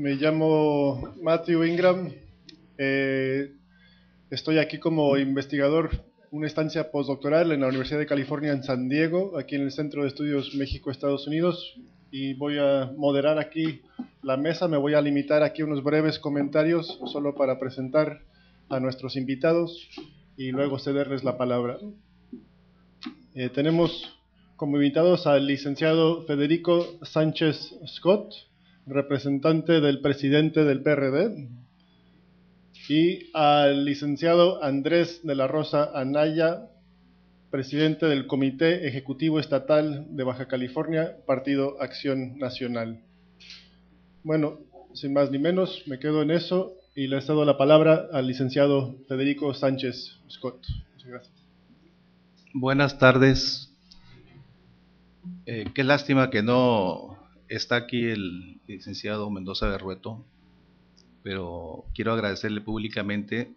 Me llamo Matthew Ingram. Eh, Estoy aquí como investigador, una estancia postdoctoral en la Universidad de California en San Diego, aquí en el Centro de Estudios México-Estados Unidos, y voy a moderar aquí la mesa. Me voy a limitar aquí a unos breves comentarios solo para presentar a nuestros invitados y luego cederles la palabra. Tenemos como invitados al licenciado Federico Sánchez Scott, representante del presidente del PRD, y al licenciado Andrés de la Rosa Anaya, presidente del Comité Ejecutivo Estatal de Baja California, Partido Acción Nacional. Bueno, sin más ni menos, me quedo en eso y le cedo la palabra al licenciado Federico Sánchez Scott. Muchas gracias. Buenas tardes. Qué lástima que no está aquí el licenciado Mendoza Berrueto, pero quiero agradecerle públicamente,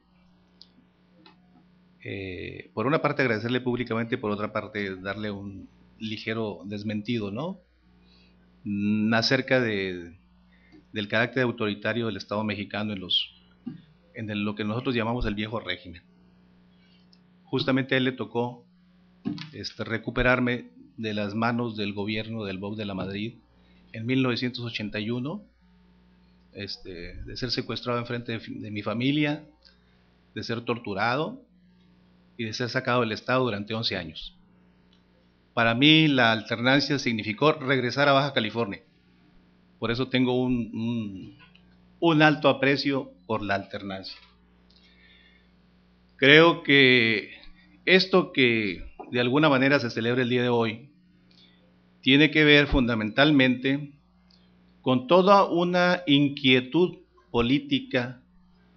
por una parte agradecerle públicamente, por otra parte darle un ligero desmentido, ¿no? Acerca del carácter autoritario del Estado mexicano en lo que nosotros llamamos el viejo régimen. Justamente a él le tocó recuperarme de las manos del gobierno del BOC de la Madrid en 1981, de ser secuestrado enfrente de mi familia, de ser torturado y de ser sacado del Estado durante 11 años. Para mí la alternancia significó regresar a Baja California. Por eso tengo un alto aprecio por la alternancia. Creo que esto que de alguna manera se celebra el día de hoy tiene que ver fundamentalmente con toda una inquietud política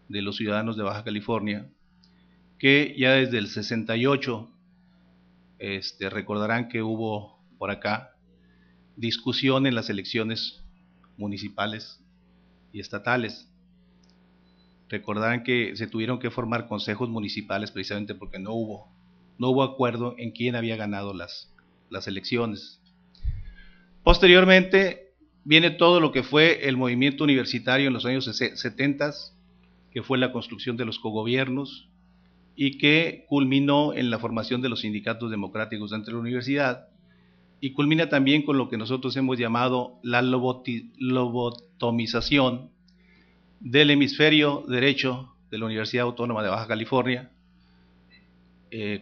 de los ciudadanos de Baja California, que ya desde el 68 recordarán que hubo por acá discusión en las elecciones municipales y estatales. Recordarán que se tuvieron que formar consejos municipales precisamente porque no hubo acuerdo en quién había ganado las elecciones. Posteriormente viene todo lo que fue el movimiento universitario en los años 70, que fue la construcción de los cogobiernos y que culminó en la formación de los sindicatos democráticos dentro de la universidad, y culmina también con lo que nosotros hemos llamado la lobotomización del hemisferio derecho de la Universidad Autónoma de Baja California,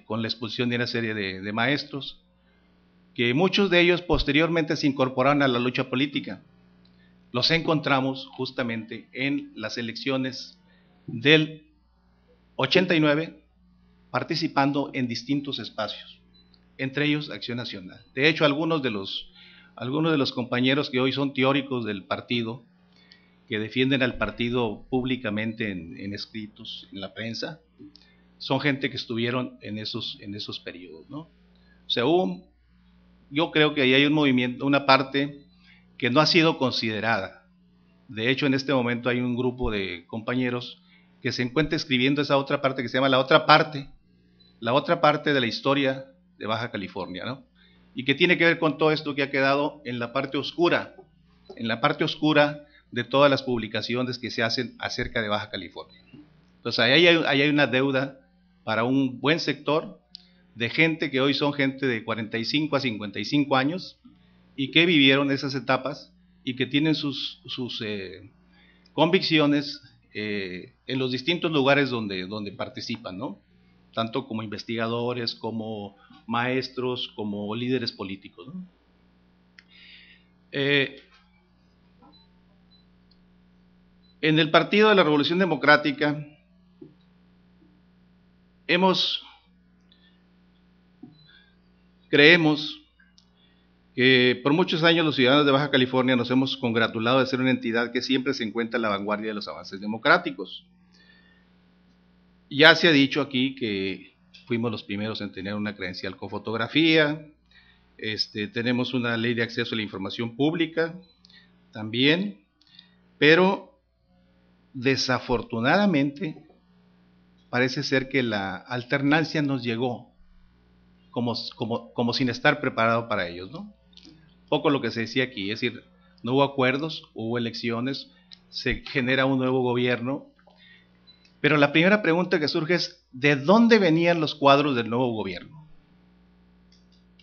con la expulsión de una serie de maestros, que muchos de ellos posteriormente se incorporaron a la lucha política. Los encontramos justamente en las elecciones del 89, participando en distintos espacios, entre ellos Acción Nacional. De hecho, algunos de los compañeros que hoy son teóricos del partido, que defienden al partido públicamente en escritos, en la prensa, son gente que estuvieron en esos periodos, ¿no? O sea, yo creo que ahí hay un movimiento, una parte que no ha sido considerada. De hecho, en este momento hay un grupo de compañeros que se encuentra escribiendo esa otra parte que se llama la otra parte de la historia de Baja California, ¿no? Y que tiene que ver con todo esto que ha quedado en la parte oscura de todas las publicaciones que se hacen acerca de Baja California. Entonces ahí hay una deuda para un buen sector de gente que hoy son gente de 45 a 55 años y que vivieron esas etapas y que tienen sus convicciones en los distintos lugares donde participan, ¿no? Tanto como investigadores, como maestros, como líderes políticos, ¿no? En el Partido de la Revolución Democrática creemos que por muchos años los ciudadanos de Baja California nos hemos congratulado de ser una entidad que siempre se encuentra a la vanguardia de los avances democráticos. Ya se ha dicho aquí que fuimos los primeros en tener una credencial con fotografía, tenemos una ley de acceso a la información pública también, pero desafortunadamente parece ser que la alternancia nos llegó como sin estar preparado para ellos, ¿no? Poco lo que se decía aquí, es decir, no hubo acuerdos, hubo elecciones, se genera un nuevo gobierno, pero la primera pregunta que surge es, ¿de dónde venían los cuadros del nuevo gobierno?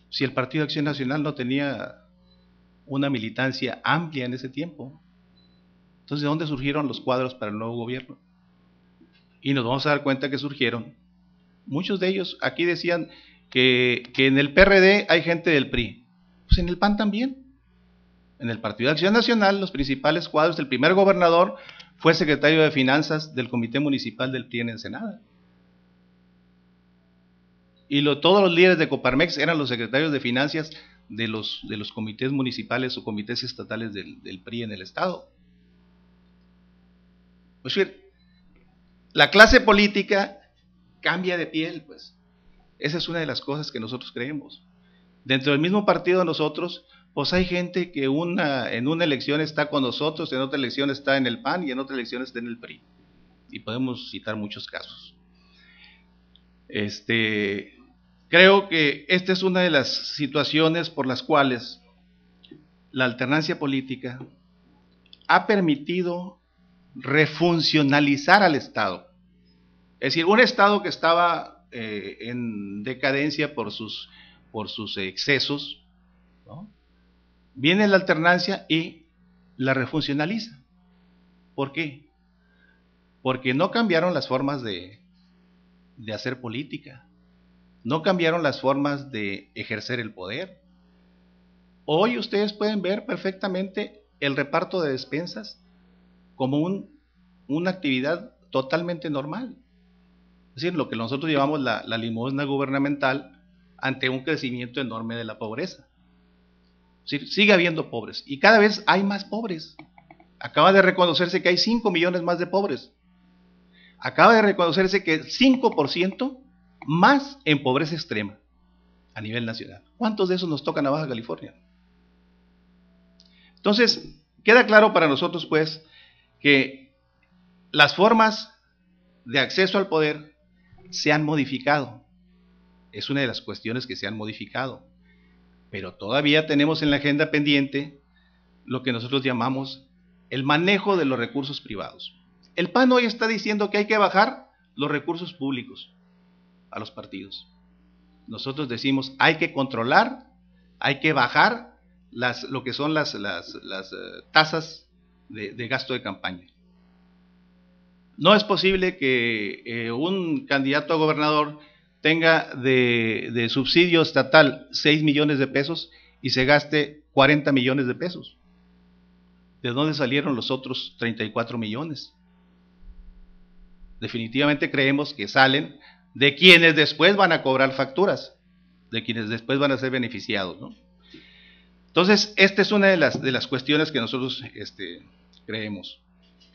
Si el Partido de Acción Nacional no tenía una militancia amplia en ese tiempo, entonces ¿de dónde surgieron los cuadros para el nuevo gobierno? Y nos vamos a dar cuenta que surgieron, muchos de ellos, aquí decían que en el PRD hay gente del PRI, pues en el PAN también. En el Partido de Acción Nacional, los principales cuadros, el primer gobernador fue secretario de Finanzas del Comité Municipal del PRI en Ensenada. Y todos los líderes de Coparmex eran los secretarios de Finanzas de los comités municipales o comités estatales del PRI en el Estado. Pues la clase política cambia de piel, pues. Esa es una de las cosas que nosotros creemos. Dentro del mismo partido de nosotros, pues hay gente que en una elección está con nosotros, en otra elección está en el PAN y en otra elección está en el PRI. Y podemos citar muchos casos. Creo que esta es una de las situaciones por las cuales la alternancia política ha permitido refuncionalizar al Estado. Es decir, un Estado que estaba en decadencia por sus excesos, ¿no? Viene la alternancia y la refuncionaliza. ¿Por qué? Porque no cambiaron las formas de hacer política, no cambiaron las formas de ejercer el poder. Hoy ustedes pueden ver perfectamente el reparto de despensas como una actividad totalmente normal. Es decir, lo que nosotros llamamos la limosna gubernamental ante un crecimiento enorme de la pobreza. Es decir, sigue habiendo pobres y cada vez hay más pobres. Acaba de reconocerse que hay 5 millones más de pobres. Acaba de reconocerse que 5% más en pobreza extrema a nivel nacional. ¿Cuántos de esos nos tocan a Baja California? Entonces, queda claro para nosotros, pues, que las formas de acceso al poder se han modificado. Es una de las cuestiones que se han modificado. Pero todavía tenemos en la agenda pendiente lo que nosotros llamamos el manejo de los recursos privados. El PAN hoy está diciendo que hay que bajar los recursos públicos a los partidos. Nosotros decimos hay que controlar, hay que bajar lo que son las tasas de gasto de campaña. No es posible que un candidato a gobernador tenga de subsidio estatal 6 millones de pesos y se gaste 40 millones de pesos. ¿De dónde salieron los otros 34 millones? Definitivamente creemos que salen de quienes después van a cobrar facturas, de quienes después van a ser beneficiados, ¿no? Entonces, esta es una de las cuestiones que nosotros creemos.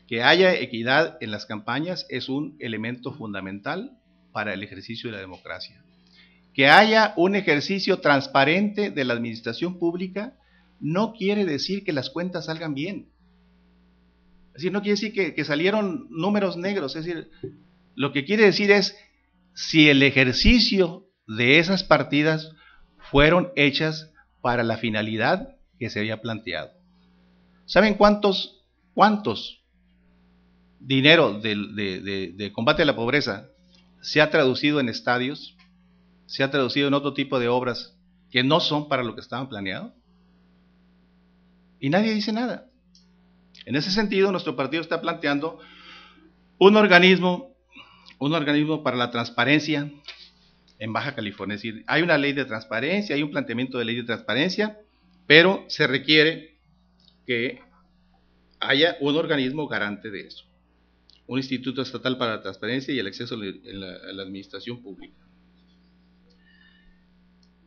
Que haya equidad en las campañas es un elemento fundamental para el ejercicio de la democracia. Que haya un ejercicio transparente de la administración pública no quiere decir que las cuentas salgan bien. Es decir, no quiere decir que salieron números negros. Es decir, lo que quiere decir es si el ejercicio de esas partidas fueron hechas para la finalidad que se había planteado. ¿Saben cuántos dinero de combate a la pobreza se ha traducido en estadios, se ha traducido en otro tipo de obras que no son para lo que estaban planeados? Y nadie dice nada. En ese sentido, nuestro partido está planteando un organismo para la transparencia en Baja California. Es decir, hay una ley de transparencia, hay un planteamiento de ley de transparencia, pero se requiere que haya un organismo garante de eso. Un Instituto Estatal para la Transparencia y el Acceso a la Administración Pública.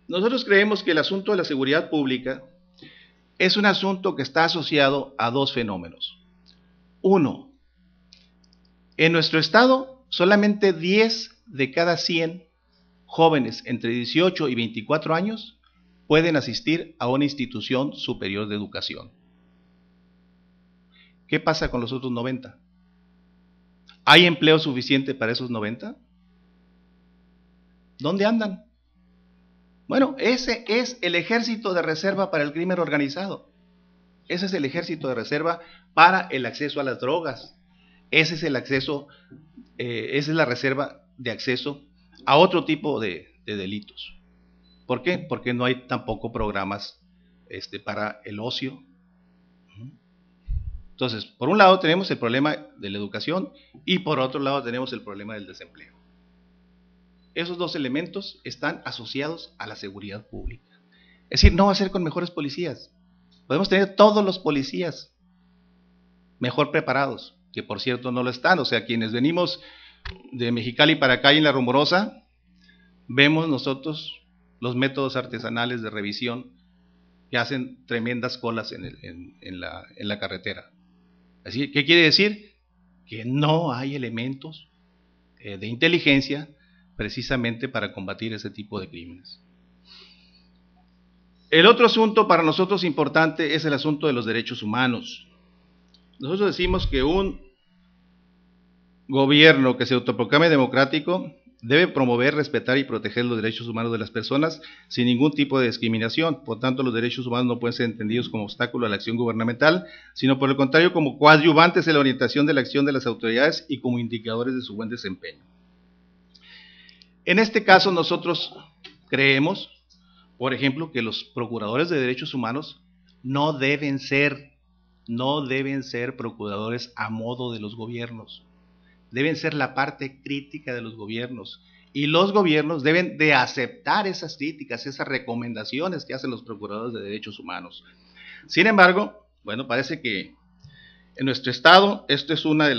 Nosotros creemos que el asunto de la seguridad pública es un asunto que está asociado a dos fenómenos. Uno, en nuestro estado solamente 10 de cada 100 jóvenes entre 18 y 24 años pueden asistir a una institución superior de educación. ¿Qué pasa con los otros 90? ¿Hay empleo suficiente para esos 90? ¿Dónde andan? Bueno, ese es el ejército de reserva para el crimen organizado. Ese es el ejército de reserva para el acceso a las drogas. Ese es el acceso, esa es la reserva de acceso a otro tipo de delitos. ¿Por qué? Porque no hay tampoco programas para el ocio. Entonces, por un lado tenemos el problema de la educación y por otro lado tenemos el problema del desempleo. Esos dos elementos están asociados a la seguridad pública. Es decir, no va a ser con mejores policías. Podemos tener todos los policías mejor preparados, que por cierto no lo están. O sea, quienes venimos de Mexicali para acá y en La Rumorosa, vemos nosotros los métodos artesanales de revisión que hacen tremendas colas en la carretera. Así, ¿qué quiere decir? Que no hay elementos de inteligencia precisamente para combatir ese tipo de crímenes. El otro asunto para nosotros importante es el asunto de los derechos humanos. Nosotros decimos que un gobierno que se autoproclame democrático debe promover, respetar y proteger los derechos humanos de las personas sin ningún tipo de discriminación. Por tanto, los derechos humanos no pueden ser entendidos como obstáculo a la acción gubernamental, sino por el contrario como coadyuvantes en la orientación de la acción de las autoridades y como indicadores de su buen desempeño. En este caso nosotros creemos, por ejemplo, que los procuradores de derechos humanos no deben ser procuradores a modo de los gobiernos. Deben ser la parte crítica de los gobiernos. Y los gobiernos deben de aceptar esas críticas, esas recomendaciones que hacen los procuradores de derechos humanos. Sin embargo, bueno, parece que en nuestro estado esto es una de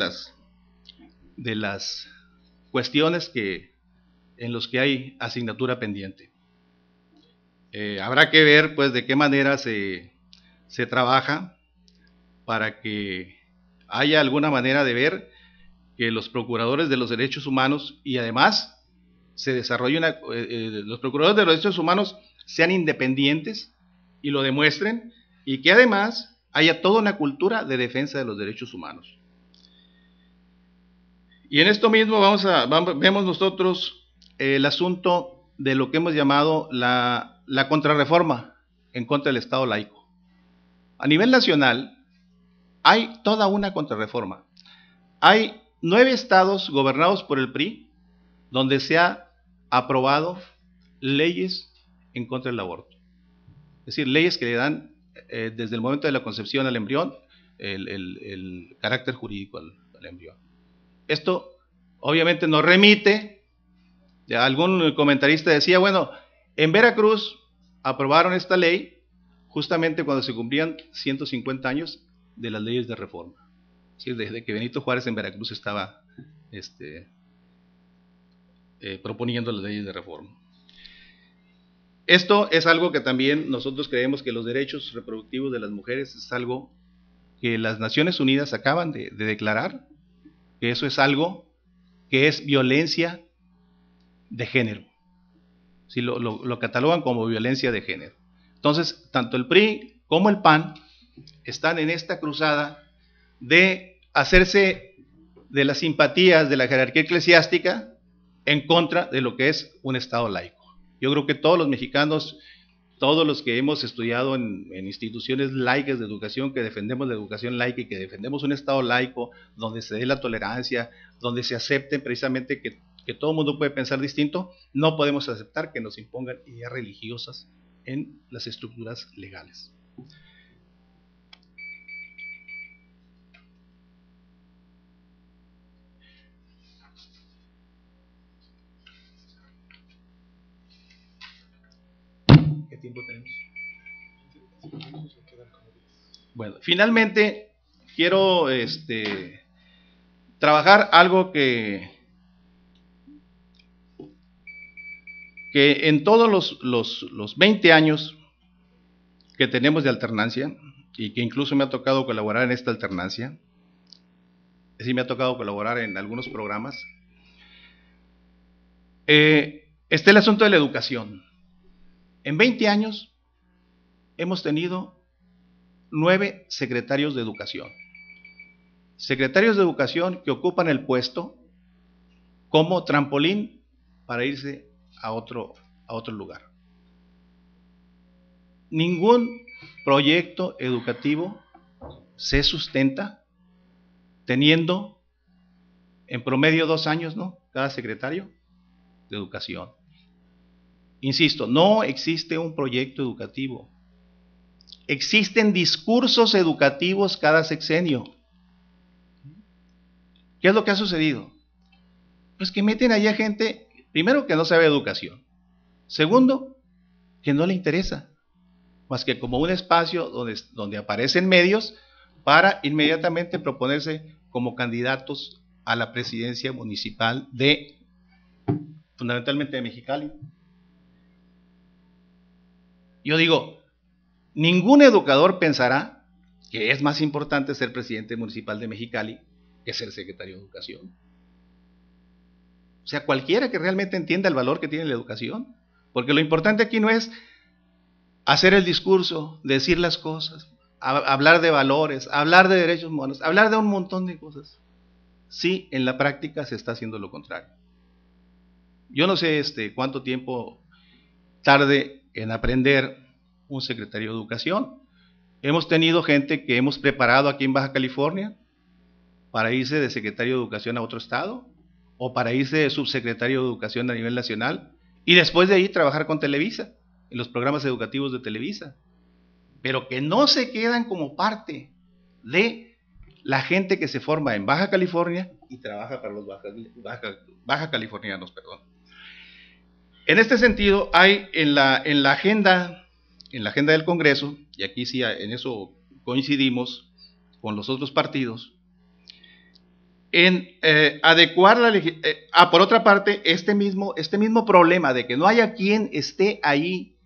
las cuestiones en los que hay asignatura pendiente. Habrá que ver pues de qué manera se trabaja para que haya alguna manera de ver que los procuradores de los derechos humanos y además se desarrolle los procuradores de los derechos humanos sean independientes y lo demuestren, y que además haya toda una cultura de defensa de los derechos humanos. Y en esto mismo vemos nosotros el asunto de lo que hemos llamado la contrarreforma en contra del Estado laico. A nivel nacional hay toda una contrarreforma. Hay 9 estados gobernados por el PRI donde se ha aprobado leyes en contra del aborto. Es decir, leyes que le dan desde el momento de la concepción al embrión el carácter jurídico al embrión. Esto obviamente nos remite, algún comentarista decía, bueno, en Veracruz aprobaron esta ley justamente cuando se cumplían 150 años de las leyes de reforma. Sí, desde que Benito Juárez en Veracruz estaba proponiendo las leyes de reforma. Esto es algo que también nosotros creemos que los derechos reproductivos de las mujeres es algo que las Naciones Unidas acaban de declarar, que eso es algo que es violencia de género. Sí, lo catalogan como violencia de género. Entonces, tanto el PRI como el PAN están en esta cruzada de hacerse de las simpatías de la jerarquía eclesiástica en contra de lo que es un Estado laico. Yo creo que todos los mexicanos, todos los que hemos estudiado en instituciones laicas de educación, que defendemos la educación laica y que defendemos un Estado laico donde se dé la tolerancia, donde se acepte precisamente que todo el mundo puede pensar distinto, no podemos aceptar que nos impongan ideas religiosas en las estructuras legales. ¿Qué tiempo tenemos? Bueno, finalmente quiero trabajar algo que en todos los 20 años que tenemos de alternancia, y que incluso me ha tocado colaborar en esta alternancia, es decir, me ha tocado colaborar en algunos programas, está el asunto de la educación. En 20 años hemos tenido 9 secretarios de educación. Secretarios de educación que ocupan el puesto como trampolín para irse a otro lugar. Ningún proyecto educativo se sustenta teniendo en promedio 2 años, ¿no?, cada secretario de educación. Insisto, no existe un proyecto educativo. Existen discursos educativos cada sexenio. ¿Qué es lo que ha sucedido? Pues que meten allá gente, primero, que no sabe educación. Segundo, que no le interesa, más que como un espacio donde aparecen medios para inmediatamente proponerse como candidatos a la presidencia municipal fundamentalmente de Mexicali. Yo digo, ningún educador pensará que es más importante ser presidente municipal de Mexicali que ser secretario de Educación. O sea, cualquiera que realmente entienda el valor que tiene la educación, porque lo importante aquí no es hacer el discurso, decir las cosas, hablar de valores, hablar de derechos humanos, hablar de un montón de cosas. Sí, en la práctica se está haciendo lo contrario. Yo no sé cuánto tiempo tarde en aprender un secretario de Educación. Hemos tenido gente que hemos preparado aquí en Baja California para irse de secretario de Educación a otro estado, o para irse de subsecretario de Educación a nivel nacional, y después de ahí trabajar con Televisa, en los programas educativos de Televisa, pero que no se quedan como parte de la gente que se forma en Baja California y trabaja para los baja californianos, perdón. En este sentido, hay en la agenda del Congreso, y aquí sí en eso coincidimos con los otros partidos, en adecuar por otra parte, este mismo problema de que no haya quien esté ahí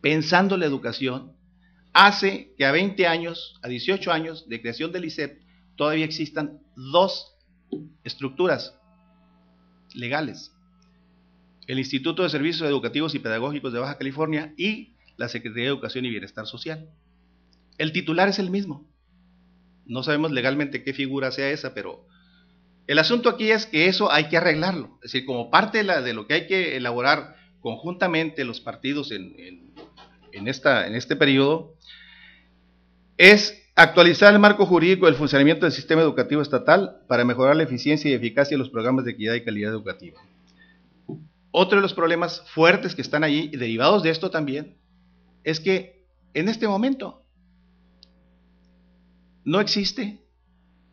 pensando la educación, hace que a 20 años, a 18 años de creación del ICEP, todavía existan 2 estructuras legales: el Instituto de Servicios Educativos y Pedagógicos de Baja California y la Secretaría de Educación y Bienestar Social. El titular es el mismo. No sabemos legalmente qué figura sea esa, pero el asunto aquí es que eso hay que arreglarlo. Es decir, como parte de lo que hay que elaborar conjuntamente los partidos en este periodo, es actualizar el marco jurídico del funcionamiento del sistema educativo estatal para mejorar la eficiencia y eficacia de los programas de equidad y calidad educativa. Otro de los problemas fuertes que están allí, y derivados de esto también, es que en este momento no existe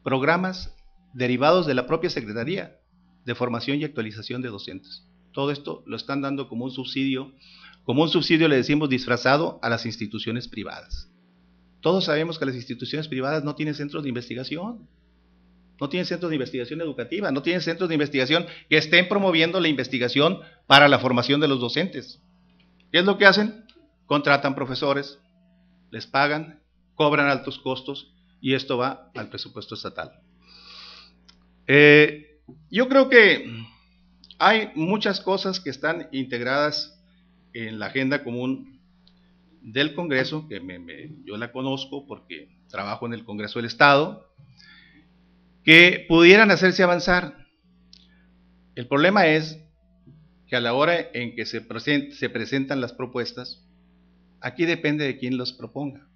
programas derivados de la propia Secretaría de Formación y Actualización de Docentes. Todo esto lo están dando como un subsidio le decimos disfrazado a las instituciones privadas. Todos sabemos que las instituciones privadas no tienen centros de investigación, no tienen centros de investigación educativa, no tienen centros de investigación que estén promoviendo la investigación para la formación de los docentes. ¿Qué es lo que hacen? Contratan profesores, les pagan, cobran altos costos y esto va al presupuesto estatal. Yo creo que hay muchas cosas que están integradas en la agenda común del Congreso, que yo la conozco porque trabajo en el Congreso del Estado, que pudieran hacerse avanzar. El problema es que a la hora en que se presentan las propuestas, aquí depende de quién los proponga.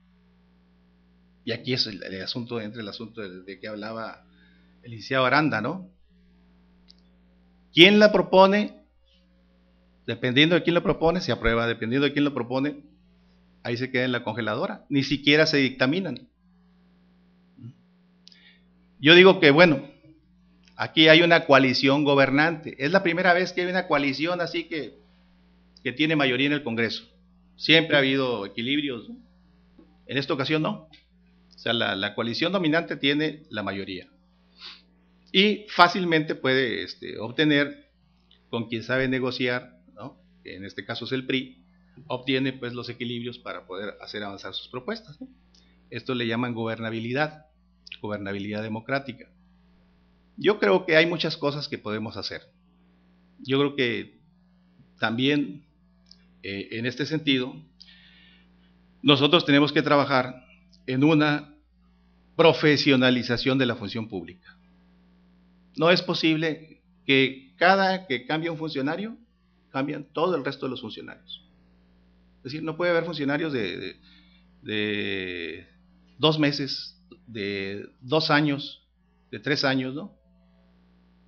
Y aquí es el asunto de que hablaba el licenciado Aranda, ¿no? ¿Quién la propone? Dependiendo de quién lo propone, se aprueba. Dependiendo de quién lo propone, ahí se queda en la congeladora. Ni siquiera se dictaminan. Yo digo que, bueno, aquí hay una coalición gobernante. Es la primera vez que hay una coalición así que tiene mayoría en el Congreso. Siempre ha habido equilibrios, ¿no? En esta ocasión no. O sea, la coalición dominante tiene la mayoría. Y fácilmente puede obtener, con quien sabe negociar, ¿no?, que en este caso es el PRI, obtiene pues los equilibrios para poder hacer avanzar sus propuestas, ¿no? Esto le llaman gobernabilidad democrática. Yo creo que hay muchas cosas que podemos hacer. Yo creo que también en este sentido nosotros tenemos que trabajar en una profesionalización de la función pública. No es posible que cada que cambia un funcionario, cambian todo el resto de los funcionarios. Es decir, no puede haber funcionarios de 2 meses, de 2 años, de 3 años, ¿no?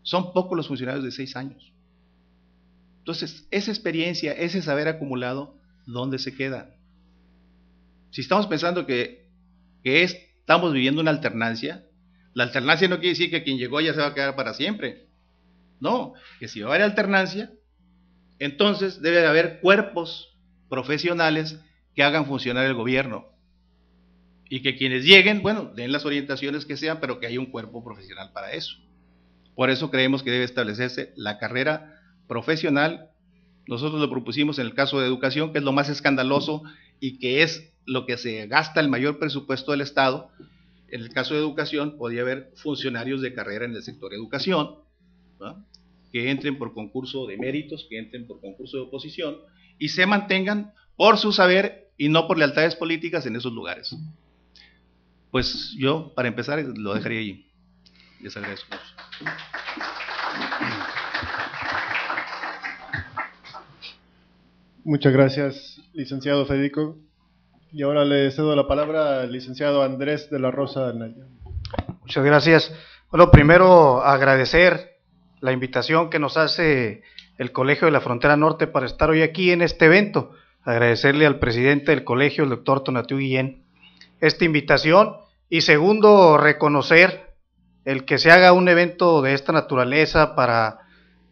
Son pocos los funcionarios de 6 años. Entonces, esa experiencia, ese saber acumulado, ¿dónde se queda? Si estamos pensando que estamos viviendo una alternancia, la alternancia no quiere decir que quien llegó ya se va a quedar para siempre. No, que si va a haber alternancia, entonces debe de haber cuerpos profesionales que hagan funcionar el gobierno. Y que quienes lleguen, bueno, den las orientaciones que sean, pero que haya un cuerpo profesional para eso. Por eso creemos que debe establecerse la carrera profesional. Nosotros lo propusimos en el caso de educación, que es lo más escandaloso y que es lo que se gasta el mayor presupuesto del Estado. En el caso de educación, podría haber funcionarios de carrera en el sector educación, ¿no?, que entren por concurso de méritos, que entren por concurso de oposición y se mantengan por su saber y no por lealtades políticas en esos lugares. Pues yo, para empezar, lo dejaría allí. Les agradezco mucho. Muchas gracias, licenciado Federico. Y ahora le cedo la palabra al licenciado Andrés de la Rosa Anaya. Muchas gracias. Bueno, primero agradecer la invitación que nos hace el Colegio de la Frontera Norte para estar hoy aquí en este evento. Agradecerle al presidente del colegio, el doctor Tonatiuh Guillén, esta invitación. Y segundo, reconocer el que se haga un evento de esta naturaleza para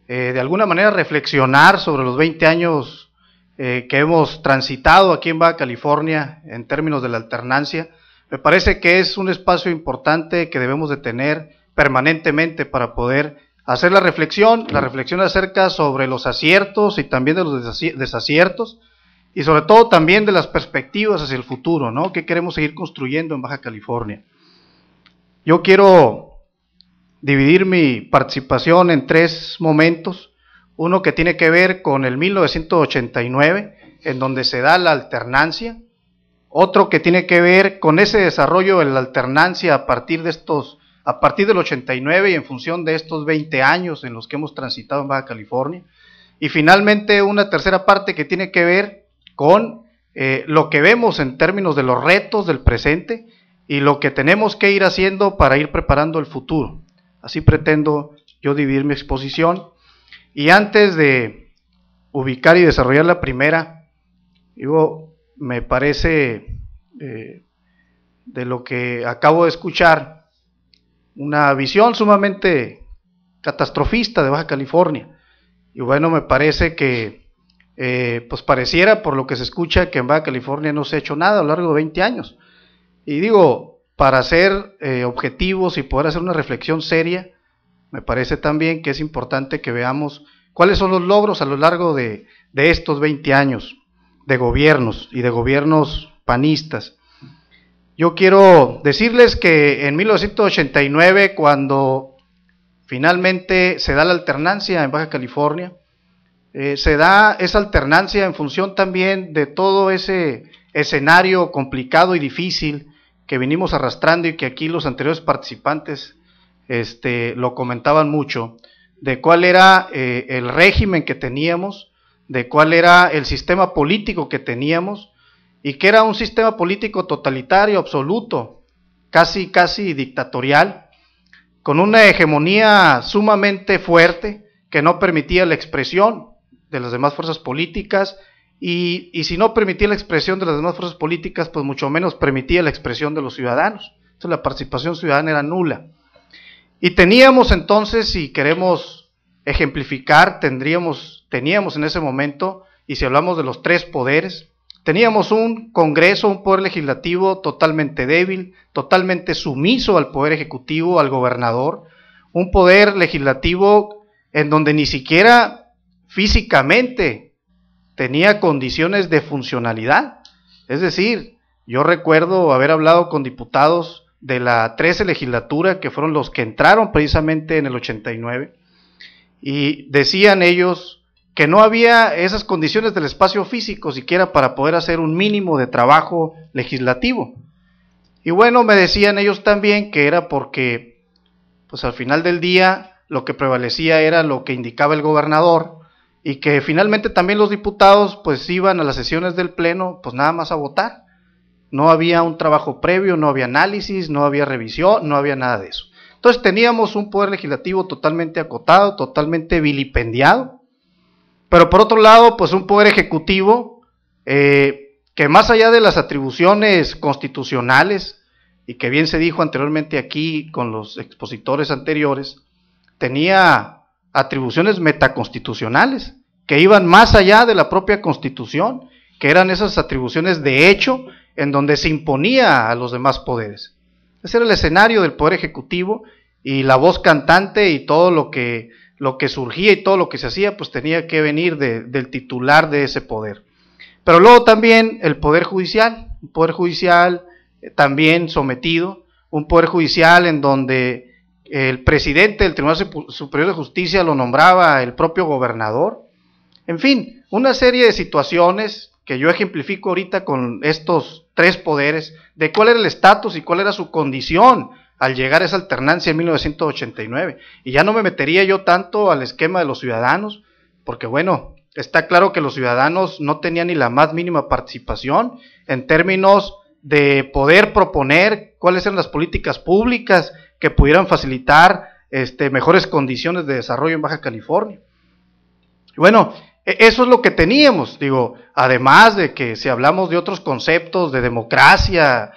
de alguna manera reflexionar sobre los 20 años que hemos transitado aquí en Baja California en términos de la alternancia. Me parece que es un espacio importante que debemos de tener permanentemente para poder hacer la reflexión acerca sobre los aciertos y también de los desaciertos, y sobre todo también de las perspectivas hacia el futuro, ¿no?, que queremos seguir construyendo en Baja California. Yo quiero dividir mi participación en 3 momentos. Uno que tiene que ver con el 1989, en donde se da la alternancia. Otro que tiene que ver con ese desarrollo de la alternancia a partir del 89 y en función de estos 20 años en los que hemos transitado en Baja California. Y finalmente una tercera parte que tiene que ver con lo que vemos en términos de los retos del presente y lo que tenemos que ir haciendo para ir preparando el futuro. Así pretendo yo dividir mi exposición. Y antes de ubicar y desarrollar la primera, me parece de lo que acabo de escuchar, una visión sumamente catastrofista de Baja California. Y bueno, me parece que pues pareciera, por lo que se escucha, que en Baja California no se ha hecho nada a lo largo de 20 años. Y digo, para ser objetivos y poder hacer una reflexión seria, me parece también que es importante que veamos cuáles son los logros a lo largo de estos 20 años de gobiernos y de gobiernos panistas. Yo quiero decirles que en 1989, cuando finalmente se da la alternancia en Baja California, se da esa alternancia en función también de todo ese escenario complicado y difícil que venimos arrastrando y que aquí los anteriores participantes lo comentaban mucho, de cuál era el régimen que teníamos, de cuál era el sistema político que teníamos, y que era un sistema político totalitario, absoluto, casi dictatorial, con una hegemonía sumamente fuerte que no permitía la expresión de las demás fuerzas políticas, y si no permitía la expresión de las demás fuerzas políticas, pues mucho menos permitía la expresión de los ciudadanos. Entonces la participación ciudadana era nula. Y teníamos entonces, si queremos ejemplificar, teníamos en ese momento, y si hablamos de los 3 poderes, teníamos un Congreso, un poder legislativo totalmente débil, totalmente sumiso al poder ejecutivo, al gobernador, un poder legislativo en donde ni siquiera físicamente tenía condiciones de funcionalidad. Es decir, yo recuerdo haber hablado con diputados de la 13 legislatura, que fueron los que entraron precisamente en el 89, y decían ellos que no había esas condiciones del espacio físico siquiera para poder hacer un mínimo de trabajo legislativo. Y bueno, me decían ellos también que era porque, pues al final del día, lo que prevalecía era lo que indicaba el gobernador, y que finalmente también los diputados pues iban a las sesiones del pleno pues nada más a votar. No había un trabajo previo, no había análisis, no había revisión, no había nada de eso. Entonces teníamos un poder legislativo totalmente acotado, totalmente vilipendiado, pero por otro lado, pues un poder ejecutivo que más allá de las atribuciones constitucionales, y que bien se dijo anteriormente aquí con los expositores anteriores, tenía atribuciones metaconstitucionales, que iban más allá de la propia Constitución, que eran esas atribuciones de hecho, en donde se imponía a los demás poderes. Ese era el escenario del Poder Ejecutivo, y la voz cantante y todo lo que surgía y todo lo que se hacía, pues tenía que venir del titular de ese poder. Pero luego también el Poder Judicial, un Poder Judicial también sometido, un Poder Judicial en donde el presidente del Tribunal Superior de Justicia lo nombraba el propio gobernador. En fin, una serie de situaciones que yo ejemplifico ahorita con estos tres poderes, de cuál era el estatus y cuál era su condición al llegar a esa alternancia en 1989. Y ya no me metería yo tanto al esquema de los ciudadanos, porque bueno, está claro que los ciudadanos no tenían ni la más mínima participación en términos de poder proponer cuáles eran las políticas públicas que pudieran facilitar mejores condiciones de desarrollo en Baja California. Y bueno, eso es lo que teníamos, digo, además de que si hablamos de otros conceptos de democracia,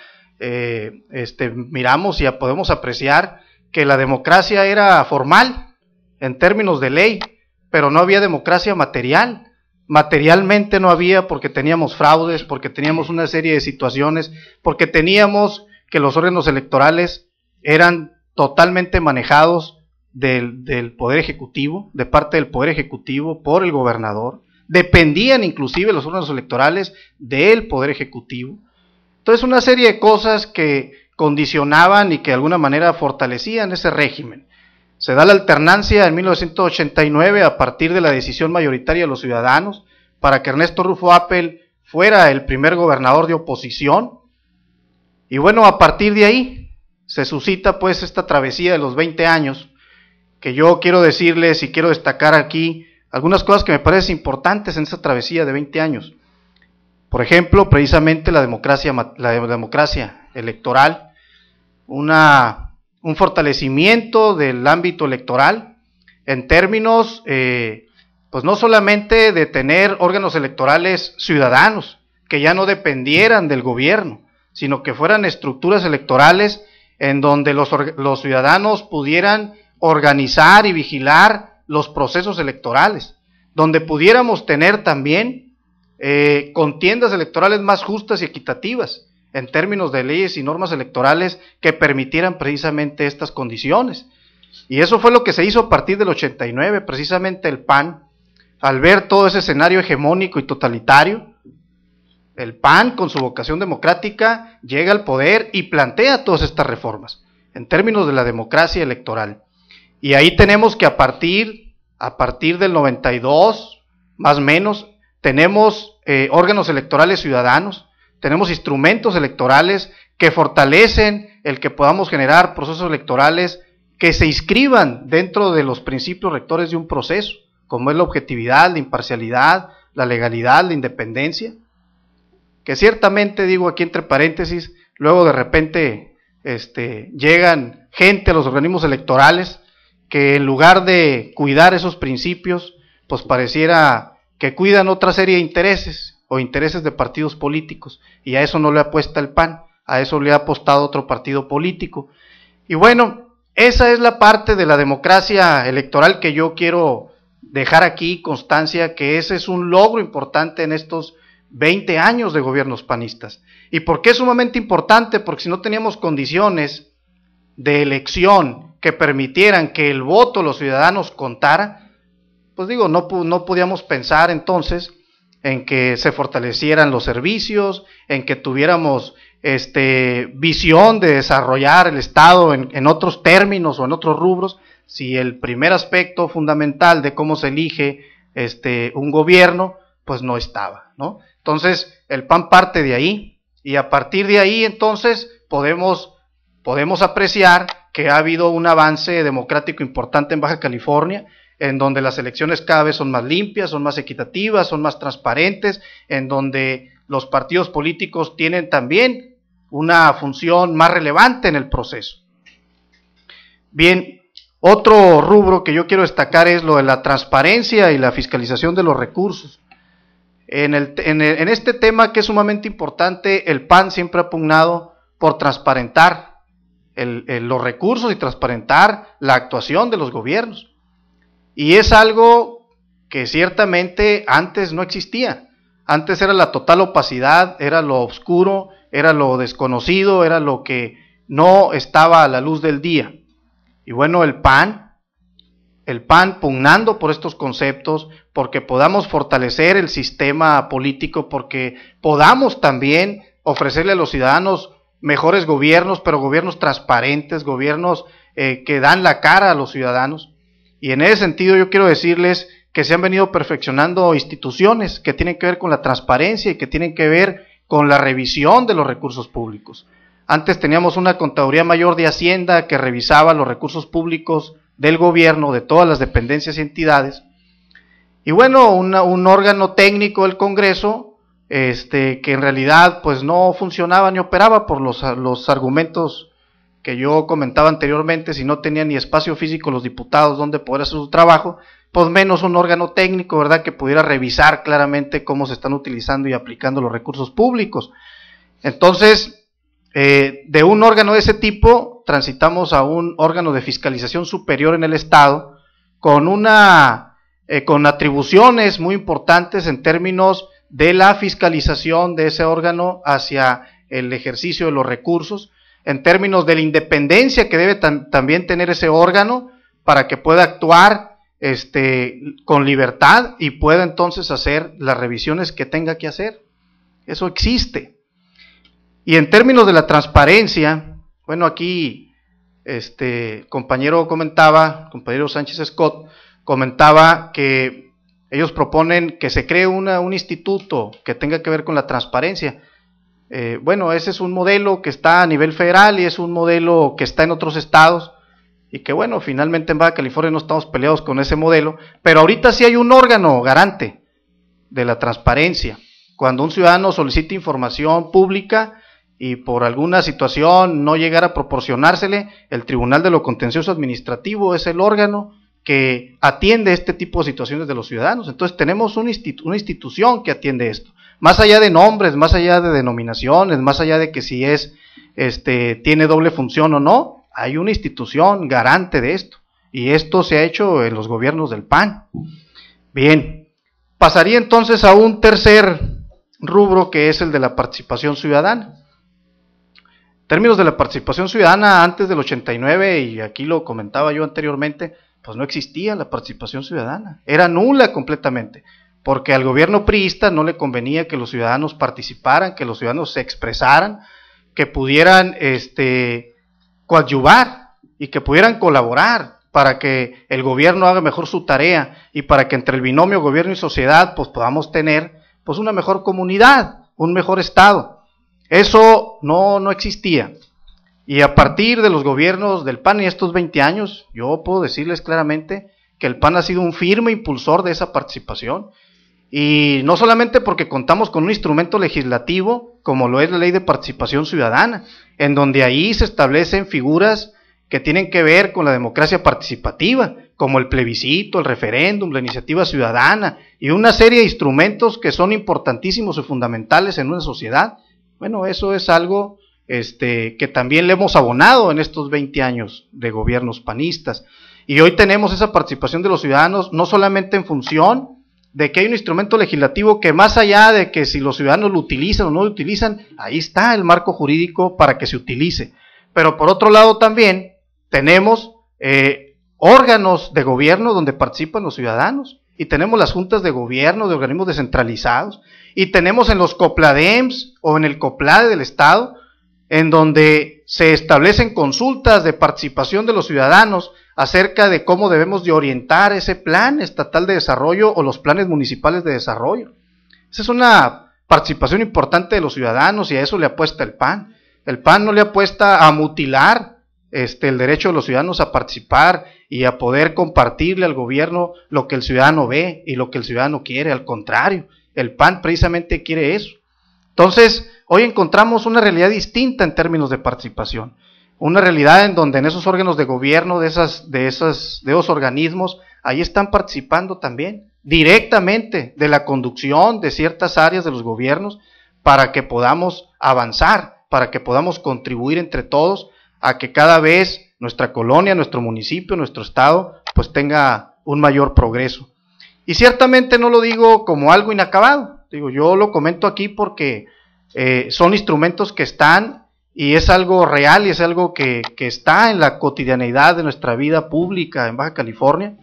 miramos y podemos apreciar que la democracia era formal en términos de ley, pero no había democracia material. Materialmente no había, porque teníamos fraudes, porque teníamos una serie de situaciones, porque teníamos que los órganos electorales eran totalmente manejados del Poder Ejecutivo, de parte del Poder Ejecutivo por el gobernador, dependían inclusive los órganos electorales del Poder Ejecutivo. Entonces una serie de cosas que condicionaban y que de alguna manera fortalecían ese régimen. Se da la alternancia en 1989 a partir de la decisión mayoritaria de los ciudadanos para que Ernesto Rufo Appel fuera el primer gobernador de oposición. Y bueno, a partir de ahí se suscita pues esta travesía de los 20 años, que yo quiero decirles y quiero destacar aquí algunas cosas que me parecen importantes en esa travesía de 20 años. Por ejemplo, precisamente la democracia electoral, un fortalecimiento del ámbito electoral en términos, pues no solamente de tener órganos electorales ciudadanos, que ya no dependieran del gobierno, sino que fueran estructuras electorales en donde los ciudadanos pudieran organizar y vigilar los procesos electorales, donde pudiéramos tener también contiendas electorales más justas y equitativas en términos de leyes y normas electorales que permitieran precisamente estas condiciones. Y eso fue lo que se hizo a partir del 89, precisamente el PAN, al ver todo ese escenario hegemónico y totalitario, el PAN con su vocación democrática llega al poder y plantea todas estas reformas en términos de la democracia electoral. Y ahí tenemos que a partir del 92, más o menos, tenemos órganos electorales ciudadanos, tenemos instrumentos electorales que fortalecen el que podamos generar procesos electorales que se inscriban dentro de los principios rectores de un proceso, como es la objetividad, la imparcialidad, la legalidad, la independencia, que ciertamente, digo aquí entre paréntesis, luego de repente llegan gente a los organismos electorales que en lugar de cuidar esos principios, pues pareciera que cuidan otra serie de intereses o intereses de partidos políticos, y a eso no le apuesta el PAN, a eso le ha apostado otro partido político. Y bueno, esa es la parte de la democracia electoral que yo quiero dejar aquí constancia, que ese es un logro importante en estos 20 años de gobiernos panistas. ¿Y por qué es sumamente importante? Porque si no teníamos condiciones de elección que permitieran que el voto de los ciudadanos contara, pues digo, no podíamos pensar entonces en que se fortalecieran los servicios, en que tuviéramos visión de desarrollar el Estado en otros términos o en otros rubros, si el primer aspecto fundamental de cómo se elige un gobierno, pues no estaba, ¿no? Entonces, el PAN parte de ahí, y a partir de ahí, entonces, podemos apreciar que ha habido un avance democrático importante en Baja California, en donde las elecciones cada vez son más limpias, son más equitativas, son más transparentes, en donde los partidos políticos tienen también una función más relevante en el proceso. Bien, otro rubro que yo quiero destacar es lo de la transparencia y la fiscalización de los recursos. En este tema, que es sumamente importante, el PAN siempre ha pugnado por transparentar los recursos y transparentar la actuación de los gobiernos. Y es algo que ciertamente antes no existía. Antes era la total opacidad, era lo oscuro, era lo desconocido, era lo que no estaba a la luz del día. Y bueno, el PAN pugnando por estos conceptos, porque podamos fortalecer el sistema político, porque podamos también ofrecerle a los ciudadanos mejores gobiernos, pero gobiernos transparentes, gobiernos que dan la cara a los ciudadanos. Y en ese sentido yo quiero decirles que se han venido perfeccionando instituciones que tienen que ver con la transparencia y que tienen que ver con la revisión de los recursos públicos. Antes teníamos una Contaduría Mayor de Hacienda que revisaba los recursos públicos del gobierno, de todas las dependencias y entidades. Y bueno, un órgano técnico del Congreso, que en realidad pues no funcionaba ni operaba por los argumentos que yo comentaba anteriormente. Si no tenían ni espacio físico los diputados donde poder hacer su trabajo, pues menos un órgano técnico, ¿verdad?, que pudiera revisar claramente cómo se están utilizando y aplicando los recursos públicos. Entonces, de un órgano de ese tipo transitamos a un órgano de fiscalización superior en el Estado con atribuciones muy importantes en términos de la fiscalización de ese órgano hacia el ejercicio de los recursos, en términos de la independencia que debe también tener ese órgano para que pueda actuar con libertad y pueda entonces hacer las revisiones que tenga que hacer. Eso existe. Y en términos de la transparencia, bueno, aquí compañero Sánchez Scott comentaba que ellos proponen que se cree un instituto que tenga que ver con la transparencia. Bueno, ese es un modelo que está a nivel federal y es un modelo que está en otros estados y que bueno, finalmente en Baja California no estamos peleados con ese modelo, pero ahorita sí hay un órgano garante de la transparencia. Cuando un ciudadano solicita información pública y por alguna situación no llegara a proporcionársele, el Tribunal de lo Contencioso Administrativo es el órgano que atiende este tipo de situaciones de los ciudadanos. Entonces tenemos una institución que atiende esto, más allá de nombres, más allá de denominaciones, más allá de que si tiene doble función o no, hay una institución garante de esto, y esto se ha hecho en los gobiernos del PAN. Bien, pasaría entonces a un tercer rubro, que es el de la participación ciudadana. En términos de la participación ciudadana, antes del 89, y aquí lo comentaba yo anteriormente, pues no existía la participación ciudadana, era nula completamente, porque al gobierno priista no le convenía que los ciudadanos participaran, que los ciudadanos se expresaran, que pudieran coadyuvar y que pudieran colaborar para que el gobierno haga mejor su tarea y para que entre el binomio gobierno y sociedad pues podamos tener pues una mejor comunidad, un mejor estado. Eso no existía. Y a partir de los gobiernos del PAN y estos 20 años, yo puedo decirles claramente que el PAN ha sido un firme impulsor de esa participación, y no solamente porque contamos con un instrumento legislativo, como lo es la Ley de Participación Ciudadana, en donde ahí se establecen figuras que tienen que ver con la democracia participativa, como el plebiscito, el referéndum, la iniciativa ciudadana, y una serie de instrumentos que son importantísimos y fundamentales en una sociedad. Bueno, eso es algo que también le hemos abonado en estos 20 años de gobiernos panistas, y hoy tenemos esa participación de los ciudadanos no solamente en función de que hay un instrumento legislativo que, más allá de que si los ciudadanos lo utilizan o no lo utilizan, ahí está el marco jurídico para que se utilice, pero por otro lado también tenemos órganos de gobierno donde participan los ciudadanos, y tenemos las juntas de gobierno de organismos descentralizados, y tenemos en los COPLADEMS o en el COPLADE del Estado, en donde se establecen consultas de participación de los ciudadanos acerca de cómo debemos de orientar ese plan estatal de desarrollo o los planes municipales de desarrollo. Esa es una participación importante de los ciudadanos, y a eso le apuesta el PAN. El PAN no le apuesta a mutilar el derecho de los ciudadanos a participar y a poder compartirle al gobierno lo que el ciudadano ve y lo que el ciudadano quiere. Al contrario, el PAN precisamente quiere eso. Entonces, hoy encontramos una realidad distinta en términos de participación, una realidad en donde en esos órganos de gobierno, de esos organismos, ahí están participando también directamente de la conducción de ciertas áreas de los gobiernos para que podamos avanzar, para que podamos contribuir entre todos a que cada vez nuestra colonia, nuestro municipio, nuestro estado, pues tenga un mayor progreso. Y ciertamente no lo digo como algo inacabado, yo lo comento aquí porque son instrumentos que están y es algo real y es algo que está en la cotidianeidad de nuestra vida pública en Baja California,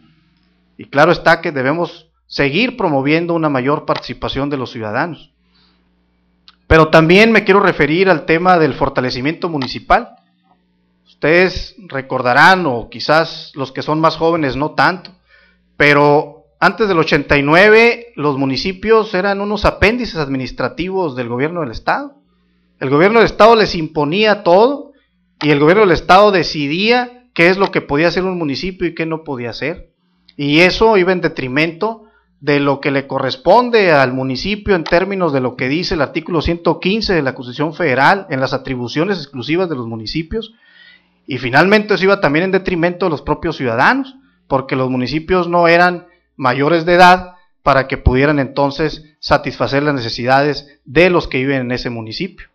y claro está que debemos seguir promoviendo una mayor participación de los ciudadanos. Pero también me quiero referir al tema del fortalecimiento municipal. Ustedes recordarán, o quizás los que son más jóvenes no tanto, pero antes del 89 los municipios eran unos apéndices administrativos del gobierno del estado. El gobierno del estado les imponía todo y el gobierno del estado decidía qué es lo que podía hacer un municipio y qué no podía hacer. Y eso iba en detrimento de lo que le corresponde al municipio en términos de lo que dice el artículo 115 de la Constitución Federal en las atribuciones exclusivas de los municipios, y finalmente eso iba también en detrimento de los propios ciudadanos, porque los municipios no eran mayores de edad para que pudieran entonces satisfacer las necesidades de los que viven en ese municipio.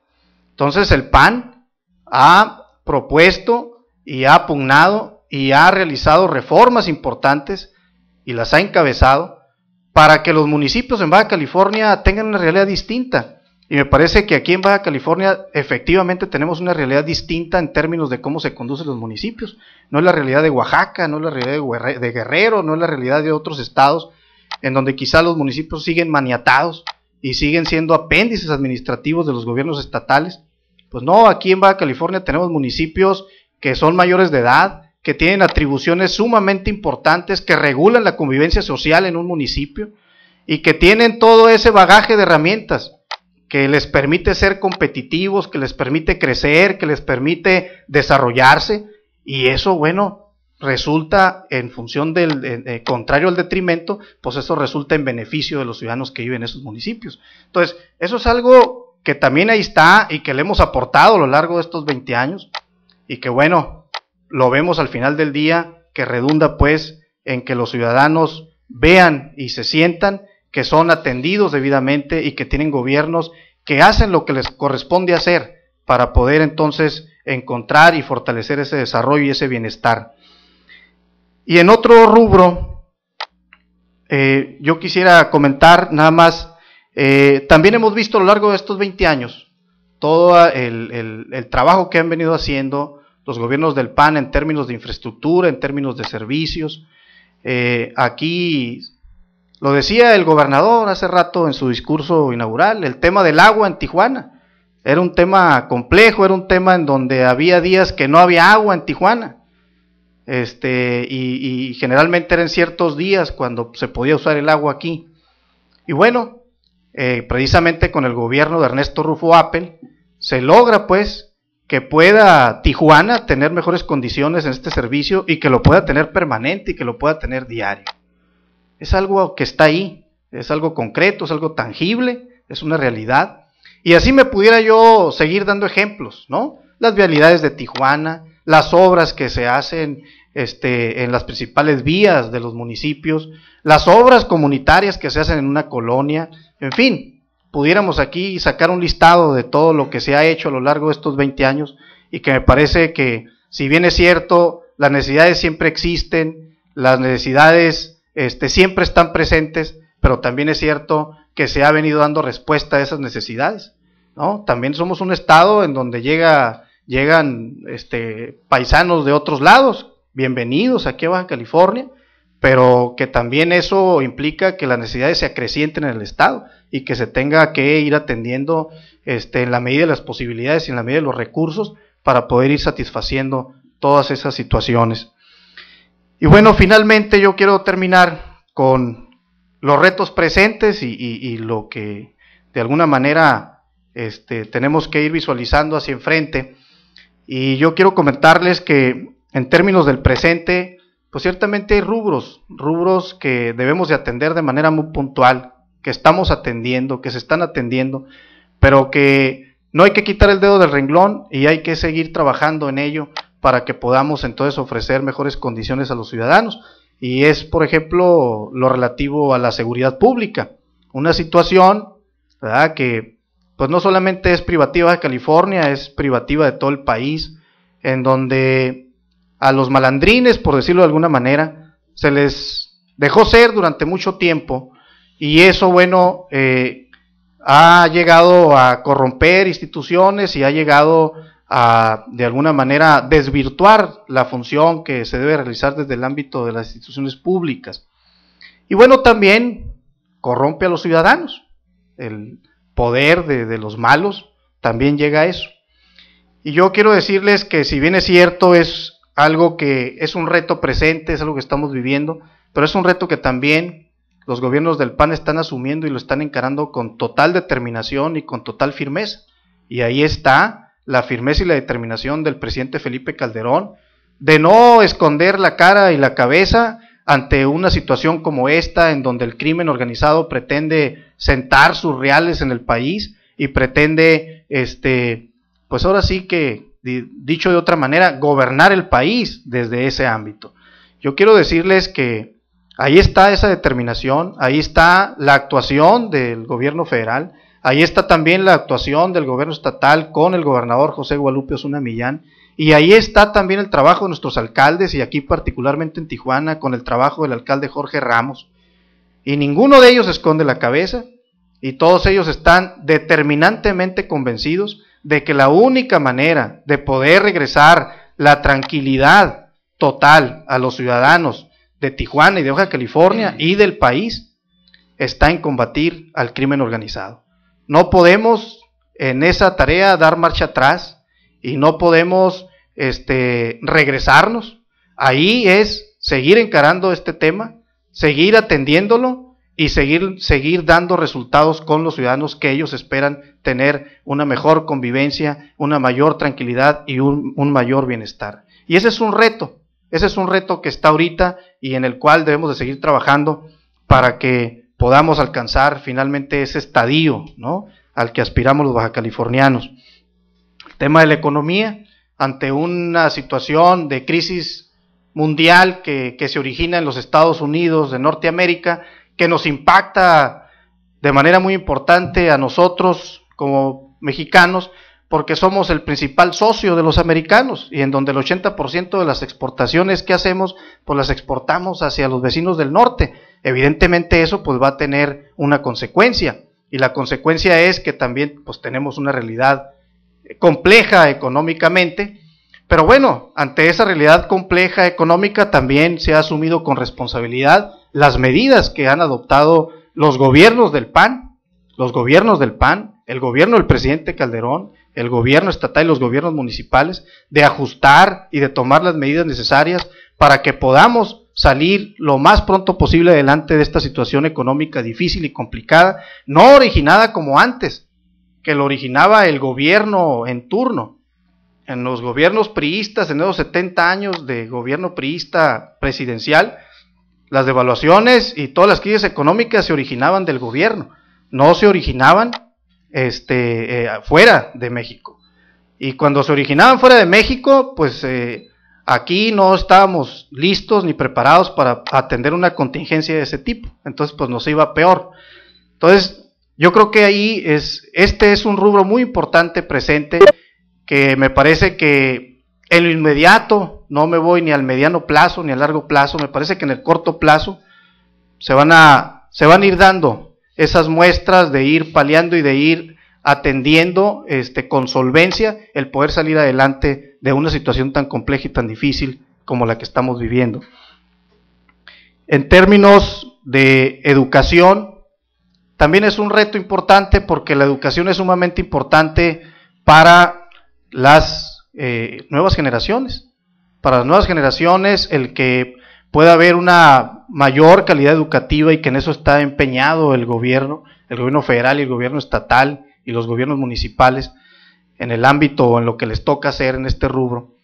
Entonces el PAN ha propuesto y ha pugnado y ha realizado reformas importantes y las ha encabezado para que los municipios en Baja California tengan una realidad distinta. Y me parece que aquí en Baja California efectivamente tenemos una realidad distinta en términos de cómo se conducen los municipios. No es la realidad de Oaxaca, no es la realidad de Guerrero, no es la realidad de otros estados en donde quizá los municipios siguen maniatados y siguen siendo apéndices administrativos de los gobiernos estatales. Pues no, aquí en Baja California tenemos municipios que son mayores de edad, que tienen atribuciones sumamente importantes, que regulan la convivencia social en un municipio y que tienen todo ese bagaje de herramientas que les permite ser competitivos, que les permite crecer, que les permite desarrollarse, y eso, bueno, resulta en función del contrario al detrimento, pues eso resulta en beneficio de los ciudadanos que viven en esos municipios. Entonces, eso es algo que también ahí está y que le hemos aportado a lo largo de estos 20 años, y que bueno, lo vemos al final del día, que redunda pues en que los ciudadanos vean y se sientan que son atendidos debidamente y que tienen gobiernos que hacen lo que les corresponde hacer para poder entonces encontrar y fortalecer ese desarrollo y ese bienestar. Y en otro rubro, yo quisiera comentar nada más, también hemos visto a lo largo de estos 20 años todo el trabajo que han venido haciendo los gobiernos del PAN en términos de infraestructura, en términos de servicios. Aquí lo decía el gobernador hace rato en su discurso inaugural, el tema del agua en Tijuana era un tema complejo, era un tema en donde había días que no había agua en Tijuana, y generalmente eran ciertos días cuando se podía usar el agua aquí. Y bueno, precisamente con el gobierno de Ernesto Rufo Appel se logra pues que pueda Tijuana tener mejores condiciones en este servicio y que lo pueda tener permanente y que lo pueda tener diario. Es algo que está ahí, es algo concreto, es algo tangible, es una realidad. Y así me pudiera yo seguir dando ejemplos, ¿no? Las vialidades de Tijuana, las obras que se hacen en las principales vías de los municipios, las obras comunitarias que se hacen en una colonia, en fin. Pudiéramos aquí sacar un listado de todo lo que se ha hecho a lo largo de estos 20 años y que me parece que, si bien es cierto, las necesidades siempre existen, las necesidades siempre están presentes, pero también es cierto que se ha venido dando respuesta a esas necesidades, ¿no? También somos un estado en donde llegan paisanos de otros lados, bienvenidos aquí a Baja California, pero que también eso implica que las necesidades se acrecienten en el estado y que se tenga que ir atendiendo en la medida de las posibilidades y en la medida de los recursos para poder ir satisfaciendo todas esas situaciones. Y bueno, finalmente yo quiero terminar con los retos presentes y lo que de alguna manera tenemos que ir visualizando hacia enfrente. Y yo quiero comentarles que en términos del presente, pues ciertamente hay rubros que debemos de atender de manera muy puntual, que estamos atendiendo, que se están atendiendo, pero que no hay que quitar el dedo del renglón y hay que seguir trabajando en ello para que podamos entonces ofrecer mejores condiciones a los ciudadanos. Y es, por ejemplo, lo relativo a la seguridad pública, una situación, ¿verdad?, que pues no solamente es privativa de California, es privativa de todo el país, en donde a los malandrines, por decirlo de alguna manera, se les dejó ser durante mucho tiempo, y eso, bueno, ha llegado a corromper instituciones y ha llegado a, de alguna manera, desvirtuar la función que se debe realizar desde el ámbito de las instituciones públicas. Y bueno, también corrompe a los ciudadanos. El poder de los malos también llega a eso. Y yo quiero decirles que, si bien es cierto, es algo que es un reto presente, es algo que estamos viviendo, pero es un reto que también los gobiernos del PAN están asumiendo y lo están encarando con total determinación y con total firmeza. Y ahí está la firmeza y la determinación del presidente Felipe Calderón de no esconder la cara y la cabeza ante una situación como esta, en donde el crimen organizado pretende sentar sus reales en el país y pretende, pues ahora sí que, dicho de otra manera, gobernar el país desde ese ámbito. Yo quiero decirles que ahí está esa determinación, ahí está la actuación del gobierno federal, ahí está también la actuación del gobierno estatal con el gobernador José Guadalupe Osuna Millán, y ahí está también el trabajo de nuestros alcaldes, y aquí particularmente en Tijuana, con el trabajo del alcalde Jorge Ramos, y ninguno de ellos esconde la cabeza, y todos ellos están determinantemente convencidos de que la única manera de poder regresar la tranquilidad total a los ciudadanos de Tijuana y de Baja California y del país está en combatir al crimen organizado. No podemos en esa tarea dar marcha atrás y no podemos regresarnos. Ahí es seguir encarando este tema, seguir atendiéndolo y seguir dando resultados con los ciudadanos que ellos esperan tener una mejor convivencia, una mayor tranquilidad y un mayor bienestar. Y ese es un reto que está ahorita y en el cual debemos de seguir trabajando para que podamos alcanzar finalmente ese estadio, ¿no?, al que aspiramos los bajacalifornianos. El tema de la economía, ante una situación de crisis mundial que se origina en los Estados Unidos de Norteamérica, que nos impacta de manera muy importante a nosotros como mexicanos, porque somos el principal socio de los americanos, y en donde el 80% de las exportaciones que hacemos, pues las exportamos hacia los vecinos del norte. Evidentemente eso pues va a tener una consecuencia, y la consecuencia es que también pues tenemos una realidad compleja económicamente, pero bueno, ante esa realidad compleja económica también se ha asumido con responsabilidad las medidas que han adoptado los gobiernos del PAN, el gobierno del presidente Calderón, el gobierno estatal y los gobiernos municipales, de ajustar y de tomar las medidas necesarias para que podamos salir lo más pronto posible adelante de esta situación económica difícil y complicada, no originada como antes, que lo originaba el gobierno en turno. En los gobiernos priistas, en esos 70 años de gobierno priista presidencial, las devaluaciones y todas las crisis económicas se originaban del gobierno, no se originaban fuera de México. Y cuando se originaban fuera de México, pues aquí no estábamos listos ni preparados para atender una contingencia de ese tipo, entonces pues nos iba peor. Entonces yo creo que ahí este es un rubro muy importante presente, que me parece que en lo inmediato, no me voy ni al mediano plazo ni al largo plazo, me parece que en el corto plazo se van a ir dando esas muestras de ir paliando y de ir atendiendo con solvencia el poder salir adelante de una situación tan compleja y tan difícil como la que estamos viviendo. En términos de educación, también es un reto importante, porque la educación es sumamente importante para las nuevas generaciones. Para las nuevas generaciones, el que pueda haber una mayor calidad educativa, y que en eso está empeñado el gobierno federal y el gobierno estatal y los gobiernos municipales en el ámbito o en lo que les toca hacer en este rubro.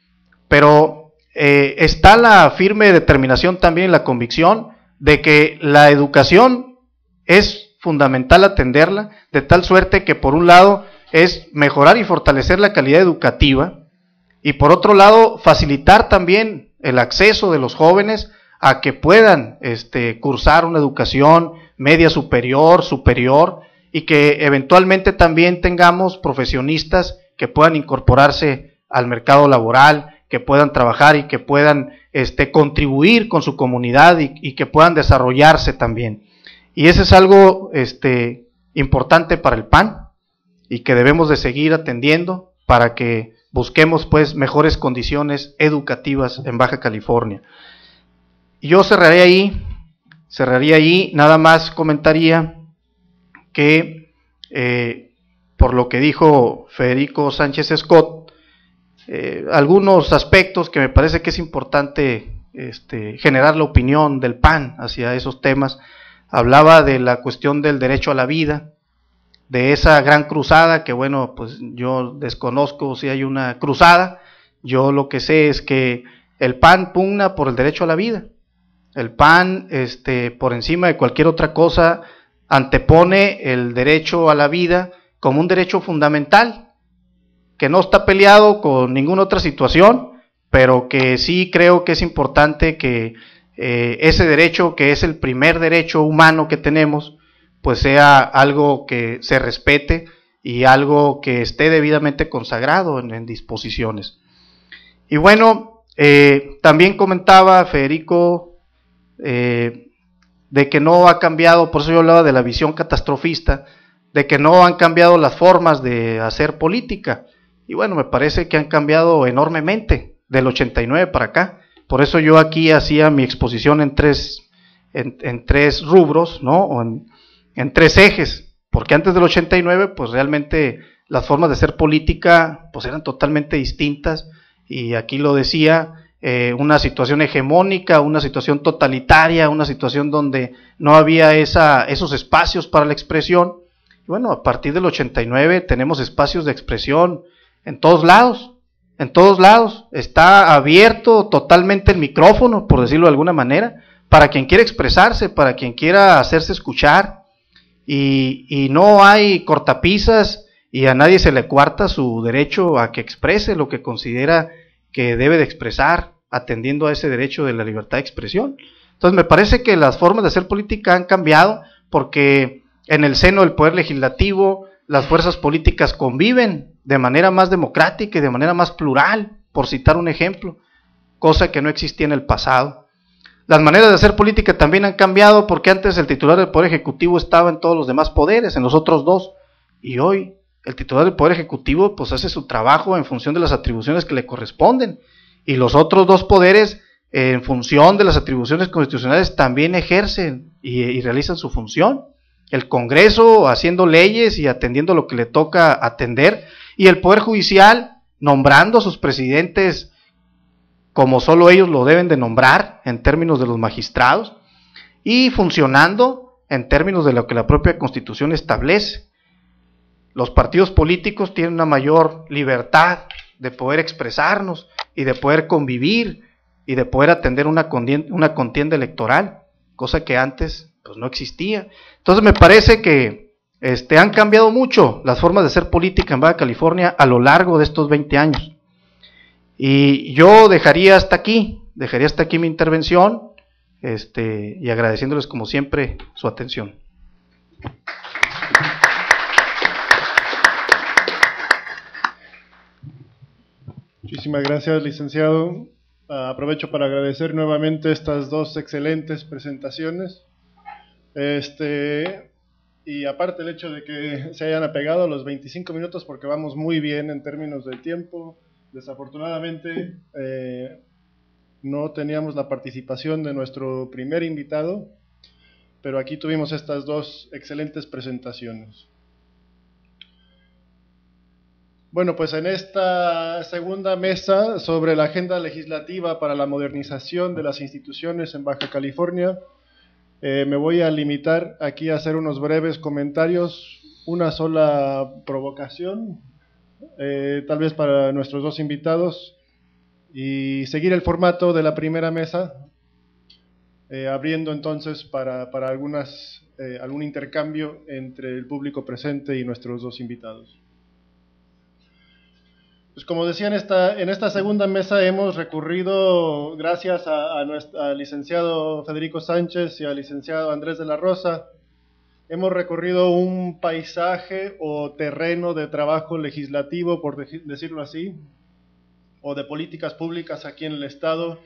Pero está la firme determinación también y la convicción de que la educación es fundamental atenderla, de tal suerte que por un lado es mejorar y fortalecer la calidad educativa, y por otro lado facilitar también el acceso de los jóvenes a que puedan cursar una educación media superior, y que eventualmente también tengamos profesionistas que puedan incorporarse al mercado laboral, que puedan trabajar y que puedan contribuir con su comunidad y que puedan desarrollarse también. Y eso es algo importante para el PAN y que debemos de seguir atendiendo para que busquemos pues mejores condiciones educativas en Baja California. Y yo cerraría ahí, nada más comentaría que por lo que dijo Federico Sánchez Scott, algunos aspectos que me parece que es importante generar la opinión del PAN hacia esos temas. Hablaba de la cuestión del derecho a la vida, de esa gran cruzada que bueno, pues yo desconozco si hay una cruzada. Yo lo que sé es que el PAN pugna por el derecho a la vida. El PAN, por encima de cualquier otra cosa, antepone el derecho a la vida como un derecho fundamental, que no está peleado con ninguna otra situación, pero que sí creo que es importante que ese derecho, que es el primer derecho humano que tenemos, pues sea algo que se respete y algo que esté debidamente consagrado en disposiciones. Y bueno, también comentaba Federico de que no ha cambiado, por eso yo hablaba de la visión catastrofista, de que no han cambiado las formas de hacer política. Y bueno, me parece que han cambiado enormemente del 89 para acá. Por eso yo aquí hacía mi exposición en tres rubros, ¿no? O en tres ejes, porque antes del 89 pues realmente las formas de hacer política pues eran totalmente distintas, y aquí lo decía, una situación hegemónica, una situación totalitaria, una situación donde no había esos espacios para la expresión. Y bueno, a partir del 89 tenemos espacios de expresión en todos lados, está abierto totalmente el micrófono, por decirlo de alguna manera, para quien quiera expresarse, para quien quiera hacerse escuchar, y no hay cortapisas y a nadie se le coarta su derecho a que exprese lo que considera que debe de expresar, atendiendo a ese derecho de la libertad de expresión. Entonces me parece que las formas de hacer política han cambiado, porque en el seno del poder legislativo las fuerzas políticas conviven de manera más democrática y de manera más plural, por citar un ejemplo, cosa que no existía en el pasado. Las maneras de hacer política también han cambiado, porque antes el titular del Poder Ejecutivo estaba en todos los demás poderes, en los otros dos, y hoy el titular del Poder Ejecutivo pues hace su trabajo en función de las atribuciones que le corresponden, y los otros dos poderes en función de las atribuciones constitucionales también ejercen y realizan su función. El Congreso haciendo leyes y atendiendo lo que le toca atender, y el Poder Judicial nombrando a sus presidentes como solo ellos lo deben de nombrar en términos de los magistrados, y funcionando en términos de lo que la propia Constitución establece. Los partidos políticos tienen una mayor libertad de poder expresarnos y de poder convivir y de poder atender una contienda electoral, cosa que antes pues no existía. Entonces me parece que han cambiado mucho las formas de hacer política en Baja California a lo largo de estos 20 años. Y yo dejaría hasta aquí mi intervención, y agradeciéndoles como siempre su atención. Muchísimas gracias, licenciado. Aprovecho para agradecer nuevamente estas dos excelentes presentaciones. Y aparte el hecho de que se hayan apegado a los 25 minutos, porque vamos muy bien en términos de tiempo. Desafortunadamente no teníamos la participación de nuestro primer invitado, pero aquí tuvimos estas dos excelentes presentaciones. Bueno, pues en esta segunda mesa sobre la agenda legislativa para la modernización de las instituciones en Baja California, me voy a limitar aquí a hacer unos breves comentarios, una sola provocación, tal vez para nuestros dos invitados, y seguir el formato de la primera mesa, abriendo entonces para algún intercambio entre el público presente y nuestros dos invitados. Pues como decía, en esta segunda mesa hemos recurrido, gracias al licenciado Federico Sánchez y al licenciado Andrés de la Rosa, hemos recorrido un paisaje o terreno de trabajo legislativo, por decirlo así, o de políticas públicas aquí en el Estado,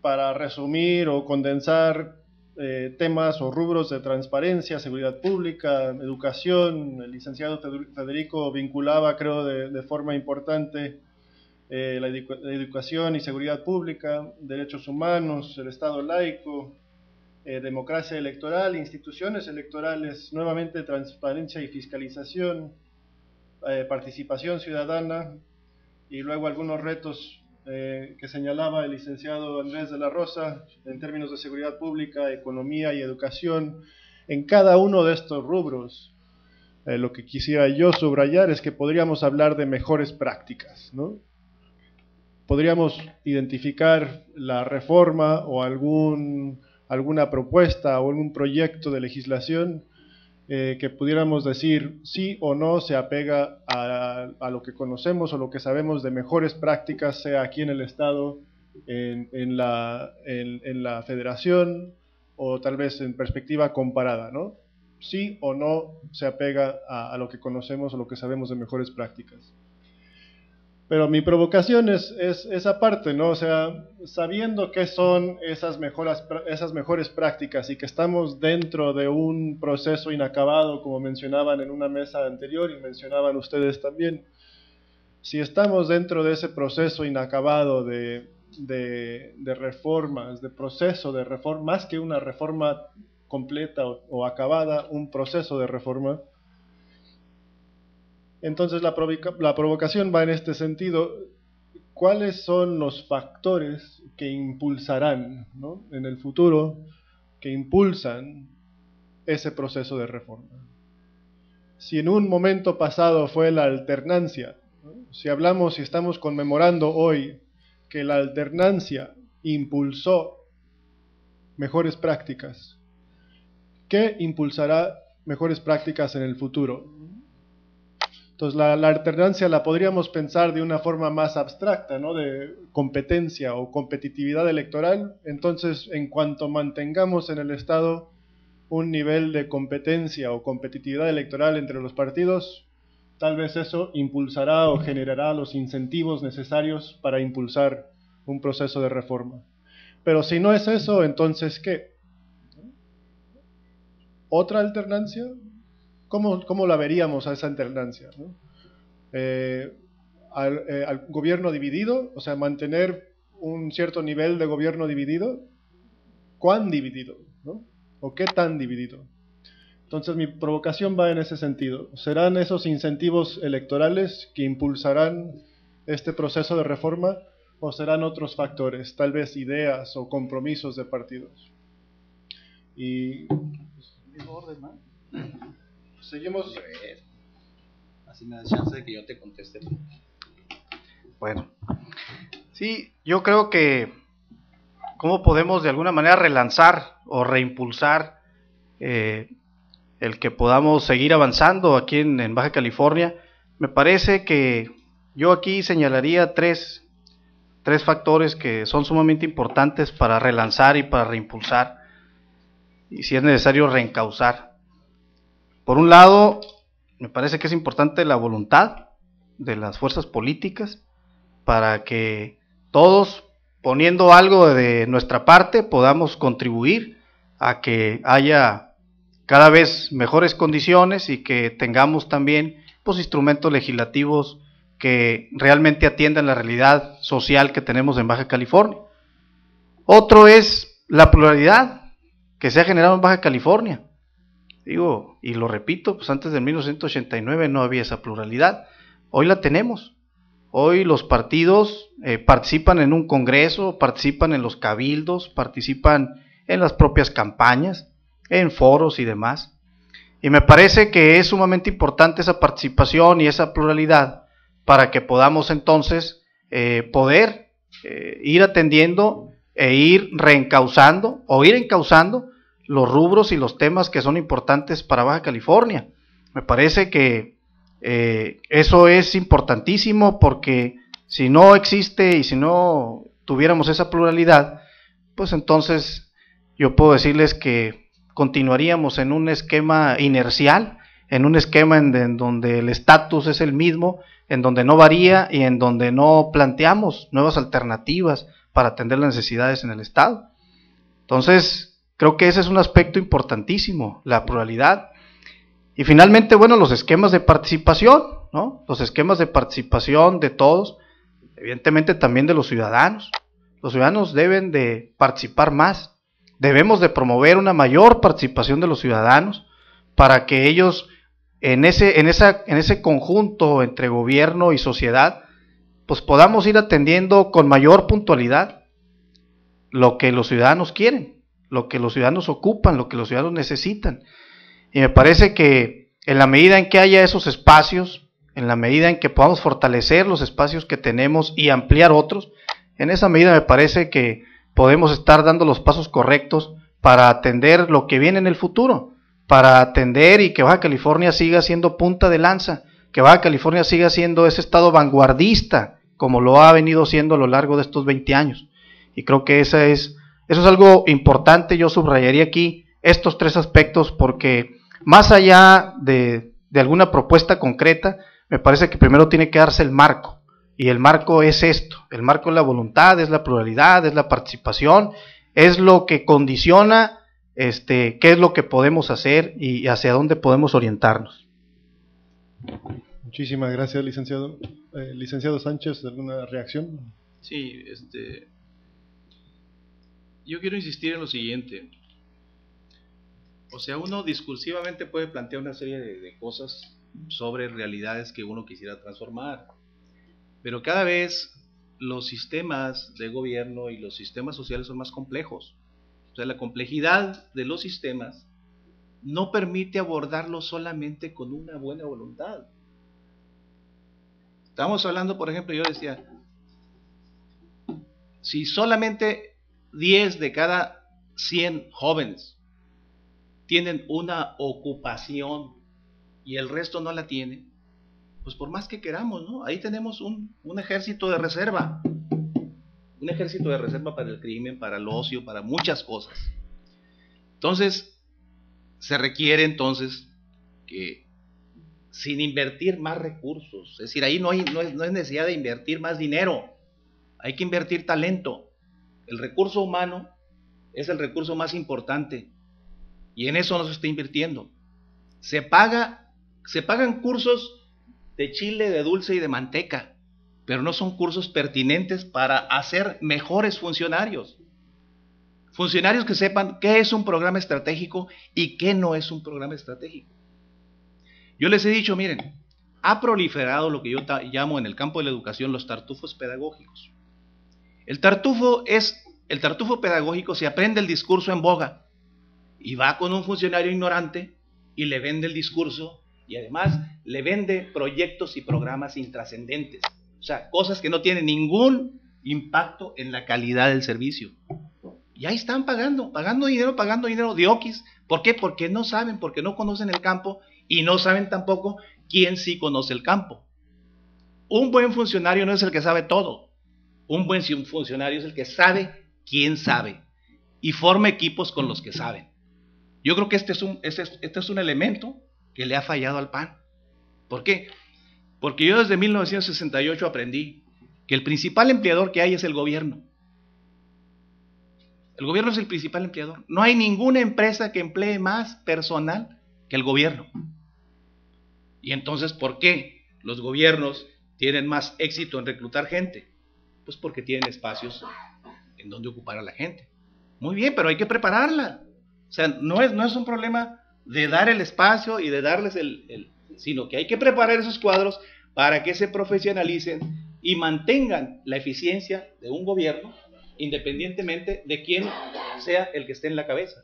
para resumir o condensar temas o rubros de transparencia, seguridad pública, educación. El licenciado Federico vinculaba, creo, de forma importante la educación y seguridad pública, derechos humanos, el Estado laico, democracia electoral, instituciones electorales, nuevamente transparencia y fiscalización, participación ciudadana, y luego algunos retos que señalaba el licenciado Andrés de la Rosa en términos de seguridad pública, economía y educación. En cada uno de estos rubros, lo que quisiera yo subrayar es que podríamos hablar de mejores prácticas, ¿no? Podríamos identificar la reforma o alguna propuesta o algún proyecto de legislación que pudiéramos decir sí o no se apega a lo que conocemos o lo que sabemos de mejores prácticas, sea aquí en el Estado, en la Federación, o tal vez en perspectiva comparada, ¿no? Sí o no se apega a lo que conocemos o lo que sabemos de mejores prácticas. Pero mi provocación es esa parte, ¿no? O sea, sabiendo qué son esas mejores prácticas y que estamos dentro de un proceso inacabado, como mencionaban en una mesa anterior y mencionaban ustedes también, si estamos dentro de ese proceso inacabado de reformas, de proceso de reforma, más que una reforma completa o acabada, un proceso de reforma, entonces la provocación va en este sentido. ¿Cuáles son los factores que impulsarán, ¿no?, en el futuro, que impulsan ese proceso de reforma? Si en un momento pasado fue la alternancia, ¿no?, si estamos conmemorando hoy que la alternancia impulsó mejores prácticas, ¿qué impulsará mejores prácticas en el futuro? Entonces la alternancia la podríamos pensar de una forma más abstracta, ¿no?, de competencia o competitividad electoral. Entonces, en cuanto mantengamos en el Estado un nivel de competencia o competitividad electoral entre los partidos, tal vez eso impulsará o generará los incentivos necesarios para impulsar un proceso de reforma. Pero si no es eso, entonces ¿qué? ¿Otra alternancia? ¿Cómo la veríamos a esa alternancia, ¿no? Al gobierno dividido, o sea, mantener un cierto nivel de gobierno dividido. ¿Cuán dividido, ¿no?, o qué tan dividido? Entonces mi provocación va en ese sentido. ¿Serán esos incentivos electorales que impulsarán este proceso de reforma, o serán otros factores, tal vez ideas o compromisos de partidos? Y seguimos. Así me da chance de que yo te conteste. Bueno, sí, yo creo que cómo podemos de alguna manera relanzar o reimpulsar el que podamos seguir avanzando aquí en Baja California. Me parece que yo aquí señalaría tres factores que son sumamente importantes para relanzar y para reimpulsar, y si es necesario reencauzar. Por un lado, me parece que es importante la voluntad de las fuerzas políticas para que todos, poniendo algo de nuestra parte, podamos contribuir a que haya cada vez mejores condiciones y que tengamos también pues instrumentos legislativos que realmente atiendan la realidad social que tenemos en Baja California. Otro es la pluralidad que se ha generado en Baja California. Digo, y lo repito, pues antes de 1989 no había esa pluralidad. Hoy la tenemos. Hoy los partidos participan en un congreso, participan en los cabildos, participan en las propias campañas, en foros y demás. Y me parece que es sumamente importante esa participación y esa pluralidad para que podamos entonces poder ir atendiendo e ir reencauzando o ir encauzando los rubros y los temas que son importantes para Baja California. Me parece que eso es importantísimo, porque si no existe y si no tuviéramos esa pluralidad, pues entonces yo puedo decirles que continuaríamos en un esquema inercial, en un esquema en donde el estatus es el mismo, en donde no varía y en donde no planteamos nuevas alternativas para atender las necesidades en el Estado. Entonces, creo que ese es un aspecto importantísimo, la pluralidad. Y finalmente, bueno, los esquemas de participación, ¿no? Los esquemas de participación de todos, evidentemente también de los ciudadanos. Los ciudadanos deben de participar más. Debemos de promover una mayor participación de los ciudadanos para que ellos en ese conjunto entre gobierno y sociedad, pues podamos ir atendiendo con mayor puntualidad lo que los ciudadanos quieren, lo que los ciudadanos ocupan, lo que los ciudadanos necesitan. Y me parece que en la medida en que haya esos espacios, en la medida en que podamos fortalecer los espacios que tenemos y ampliar otros, en esa medida me parece que podemos estar dando los pasos correctos para atender lo que viene en el futuro, para atender y que Baja California siga siendo punta de lanza, que Baja California siga siendo ese estado vanguardista, como lo ha venido siendo a lo largo de estos 20 años. Y creo que eso es algo importante. Yo subrayaría aquí estos tres aspectos, porque más allá de alguna propuesta concreta, me parece que primero tiene que darse el marco, y el marco es esto, el marco es la voluntad, es la pluralidad, es la participación, es lo que condiciona qué es lo que podemos hacer y hacia dónde podemos orientarnos. Muchísimas gracias, licenciado. Licenciado Sánchez, ¿alguna reacción? Sí, yo quiero insistir en lo siguiente. O sea, uno discursivamente puede plantear una serie de cosas sobre realidades que uno quisiera transformar, pero cada vez los sistemas de gobierno y los sistemas sociales son más complejos. O sea, la complejidad de los sistemas no permite abordarlo solamente con una buena voluntad. Estamos hablando, por ejemplo, yo decía, si solamente 10 de cada 100 jóvenes tienen una ocupación y el resto no la tiene, pues por más que queramos, ¿no? Ahí tenemos un ejército de reserva. Un ejército de reserva para el crimen, para el ocio, para muchas cosas. Entonces, se requiere entonces que, sin invertir más recursos, es decir, ahí no es necesidad de invertir más dinero, hay que invertir talento. El recurso humano es el recurso más importante y en eso no se está invirtiendo. Se pagan cursos de chile, de dulce y de manteca, pero no son cursos pertinentes para hacer mejores funcionarios. Funcionarios que sepan qué es un programa estratégico y qué no es un programa estratégico. Yo les he dicho, miren, ha proliferado lo que yo llamo en el campo de la educación los tartufos pedagógicos. El tartufo pedagógico se aprende el discurso en boga y va con un funcionario ignorante y le vende el discurso y además le vende proyectos y programas intrascendentes. O sea, cosas que no tienen ningún impacto en la calidad del servicio. Y ahí están pagando dinero de oquis. ¿Por qué? Porque no saben, porque no conocen el campo y no saben tampoco quién sí conoce el campo. Un buen funcionario no es el que sabe todo. Un buen funcionario es el que sabe quién sabe y forma equipos con los que saben. Yo creo que este es un elemento que le ha fallado al PAN. ¿Por qué? Porque yo desde 1968 aprendí que el principal empleador que hay es el gobierno. El gobierno es el principal empleador. No hay ninguna empresa que emplee más personal que el gobierno. Y entonces, ¿por qué los gobiernos tienen más éxito en reclutar gente? Pues porque tienen espacios en donde ocupar a la gente. Muy bien, pero hay que prepararla. O sea, no es un problema de dar el espacio y de darles sino que hay que preparar esos cuadros para que se profesionalicen y mantengan la eficiencia de un gobierno independientemente de quién sea el que esté en la cabeza.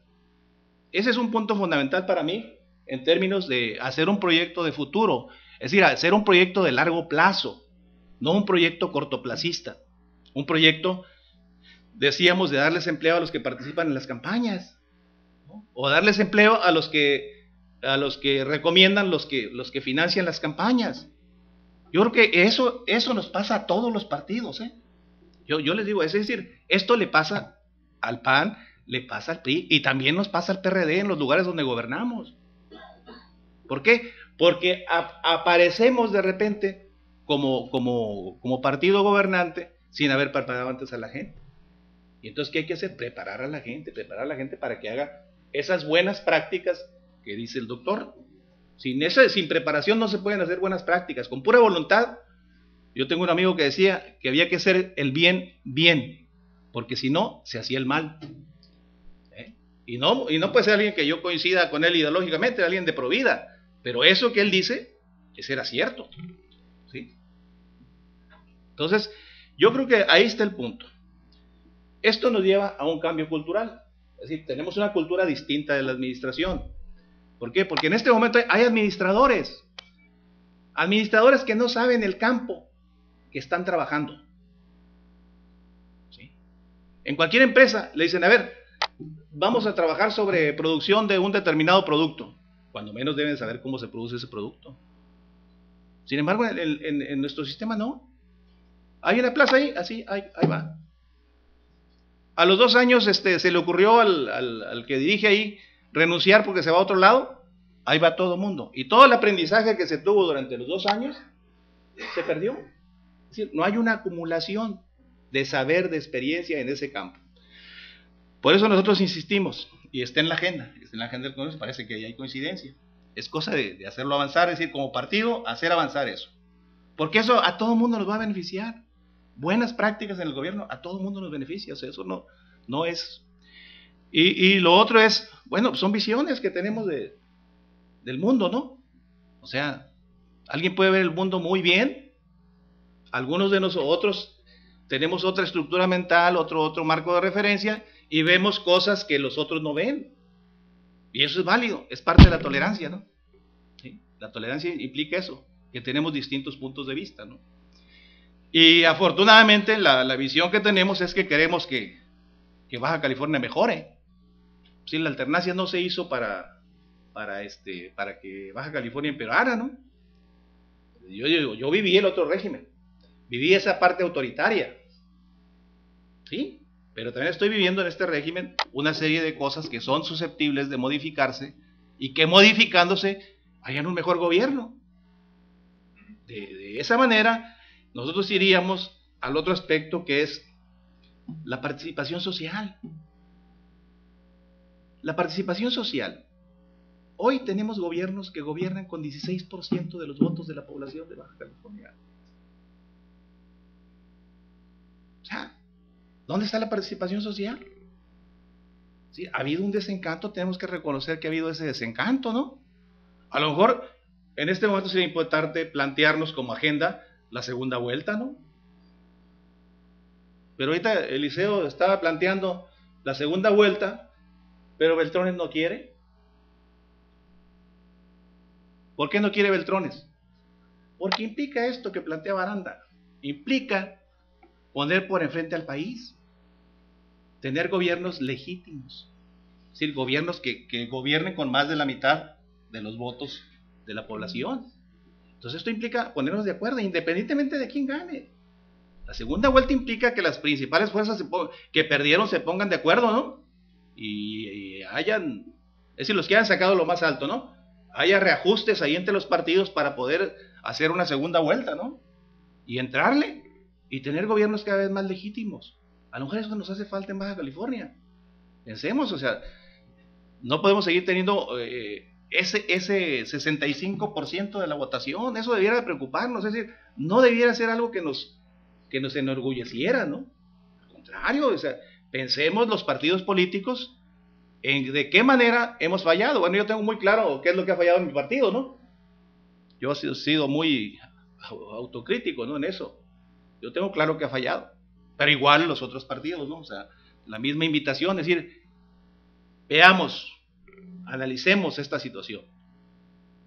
Ese es un punto fundamental para mí en términos de hacer un proyecto de futuro, es decir, hacer un proyecto de largo plazo, no un proyecto cortoplacista, un proyecto decíamos de darles empleo a los que participan en las campañas, ¿no? O darles empleo a los que recomiendan, los que financian las campañas. Yo creo que eso nos pasa a todos los partidos, ¿eh? Yo les digo, es decir, esto le pasa al PAN, le pasa al PRI y también nos pasa al PRD en los lugares donde gobernamos. ¿Por qué? Porque aparecemos de repente como partido gobernante sin haber preparado antes a la gente. Y entonces, ¿qué hay que hacer? Preparar a la gente para que haga esas buenas prácticas que dice el doctor. Sin preparación no se pueden hacer buenas prácticas. Con pura voluntad, yo tengo un amigo que decía que había que hacer el bien, porque si no, se hacía el mal. Y no puede ser alguien que yo coincida con él ideológicamente, alguien de provida, pero eso que él dice, ese era cierto, ¿sí? Entonces, yo creo que ahí está el punto. Esto nos lleva a un cambio cultural, es decir, tenemos una cultura distinta de la administración. ¿Por qué? Porque en este momento hay administradores que no saben el campo que están trabajando, ¿sí? En cualquier empresa le dicen, a ver, vamos a trabajar sobre producción de un determinado producto, cuando menos deben saber cómo se produce ese producto. Sin embargo, en nuestro sistema no. Hay una plaza ahí, así, ahí va. A los 2 años se le ocurrió al que dirige ahí renunciar porque se va a otro lado, ahí va todo el mundo. Y todo el aprendizaje que se tuvo durante los 2 años se perdió. Es decir, no hay una acumulación de saber, de experiencia en ese campo. Por eso nosotros insistimos, y está en la agenda del Congreso, parece que ya hay coincidencia. Es cosa de hacerlo avanzar, es decir, como partido, hacer avanzar eso. Porque eso a todo el mundo nos va a beneficiar. Buenas prácticas en el gobierno, a todo el mundo nos beneficia. O sea, eso no es... Y lo otro es, bueno, son visiones que tenemos del mundo, ¿no? O sea, alguien puede ver el mundo muy bien, algunos de nosotros tenemos otra estructura mental, otro marco de referencia, y vemos cosas que los otros no ven. Y eso es válido, es parte de la tolerancia, ¿no? ¿Sí? La tolerancia implica eso, que tenemos distintos puntos de vista, ¿no? Y afortunadamente la visión que tenemos es que queremos que Baja California mejore. Sí, la alternancia no se hizo para que Baja California empeorara, ¿no? Yo viví el otro régimen, viví esa parte autoritaria, ¿sí? Pero también estoy viviendo en este régimen una serie de cosas que son susceptibles de modificarse y que modificándose hayan un mejor gobierno. De esa manera, nosotros iríamos al otro aspecto que es la participación social. La participación social. Hoy tenemos gobiernos que gobiernan con 16% de los votos de la población de Baja California. O sea, ¿dónde está la participación social? ¿Sí? Ha habido un desencanto, tenemos que reconocer que ha habido ese desencanto, ¿no? A lo mejor en este momento sería importante plantearnos como agenda la segunda vuelta, ¿no? Pero ahorita Eliseo estaba planteando la segunda vuelta, pero Beltrones no quiere. ¿Por qué no quiere Beltrones? Porque implica esto que plantea Baranda, implica poner por enfrente al país, tener gobiernos legítimos, es decir, gobiernos que gobiernen con más de la mitad de los votos de la población. Entonces esto implica ponernos de acuerdo, independientemente de quién gane. La segunda vuelta implica que las principales fuerzas que perdieron se pongan de acuerdo, ¿no? Y hayan, es decir, los que hayan sacado lo más alto, ¿no? Haya reajustes ahí entre los partidos para poder hacer una segunda vuelta, ¿no? Y entrarle y tener gobiernos cada vez más legítimos. A lo mejor eso nos hace falta en Baja California. Pensemos, o sea, no podemos seguir teniendo ese 65% de la votación. Eso debiera de preocuparnos, es decir, no debiera ser algo que nos enorgulleciera, ¿no? Al contrario, o sea, pensemos los partidos políticos en de qué manera hemos fallado. Bueno, yo tengo muy claro qué es lo que ha fallado en mi partido, ¿no? Yo he sido muy autocrítico, ¿no? En eso. Yo tengo claro que ha fallado. Pero igual los otros partidos, ¿no? O sea, la misma invitación, es decir, veamos, analicemos esta situación.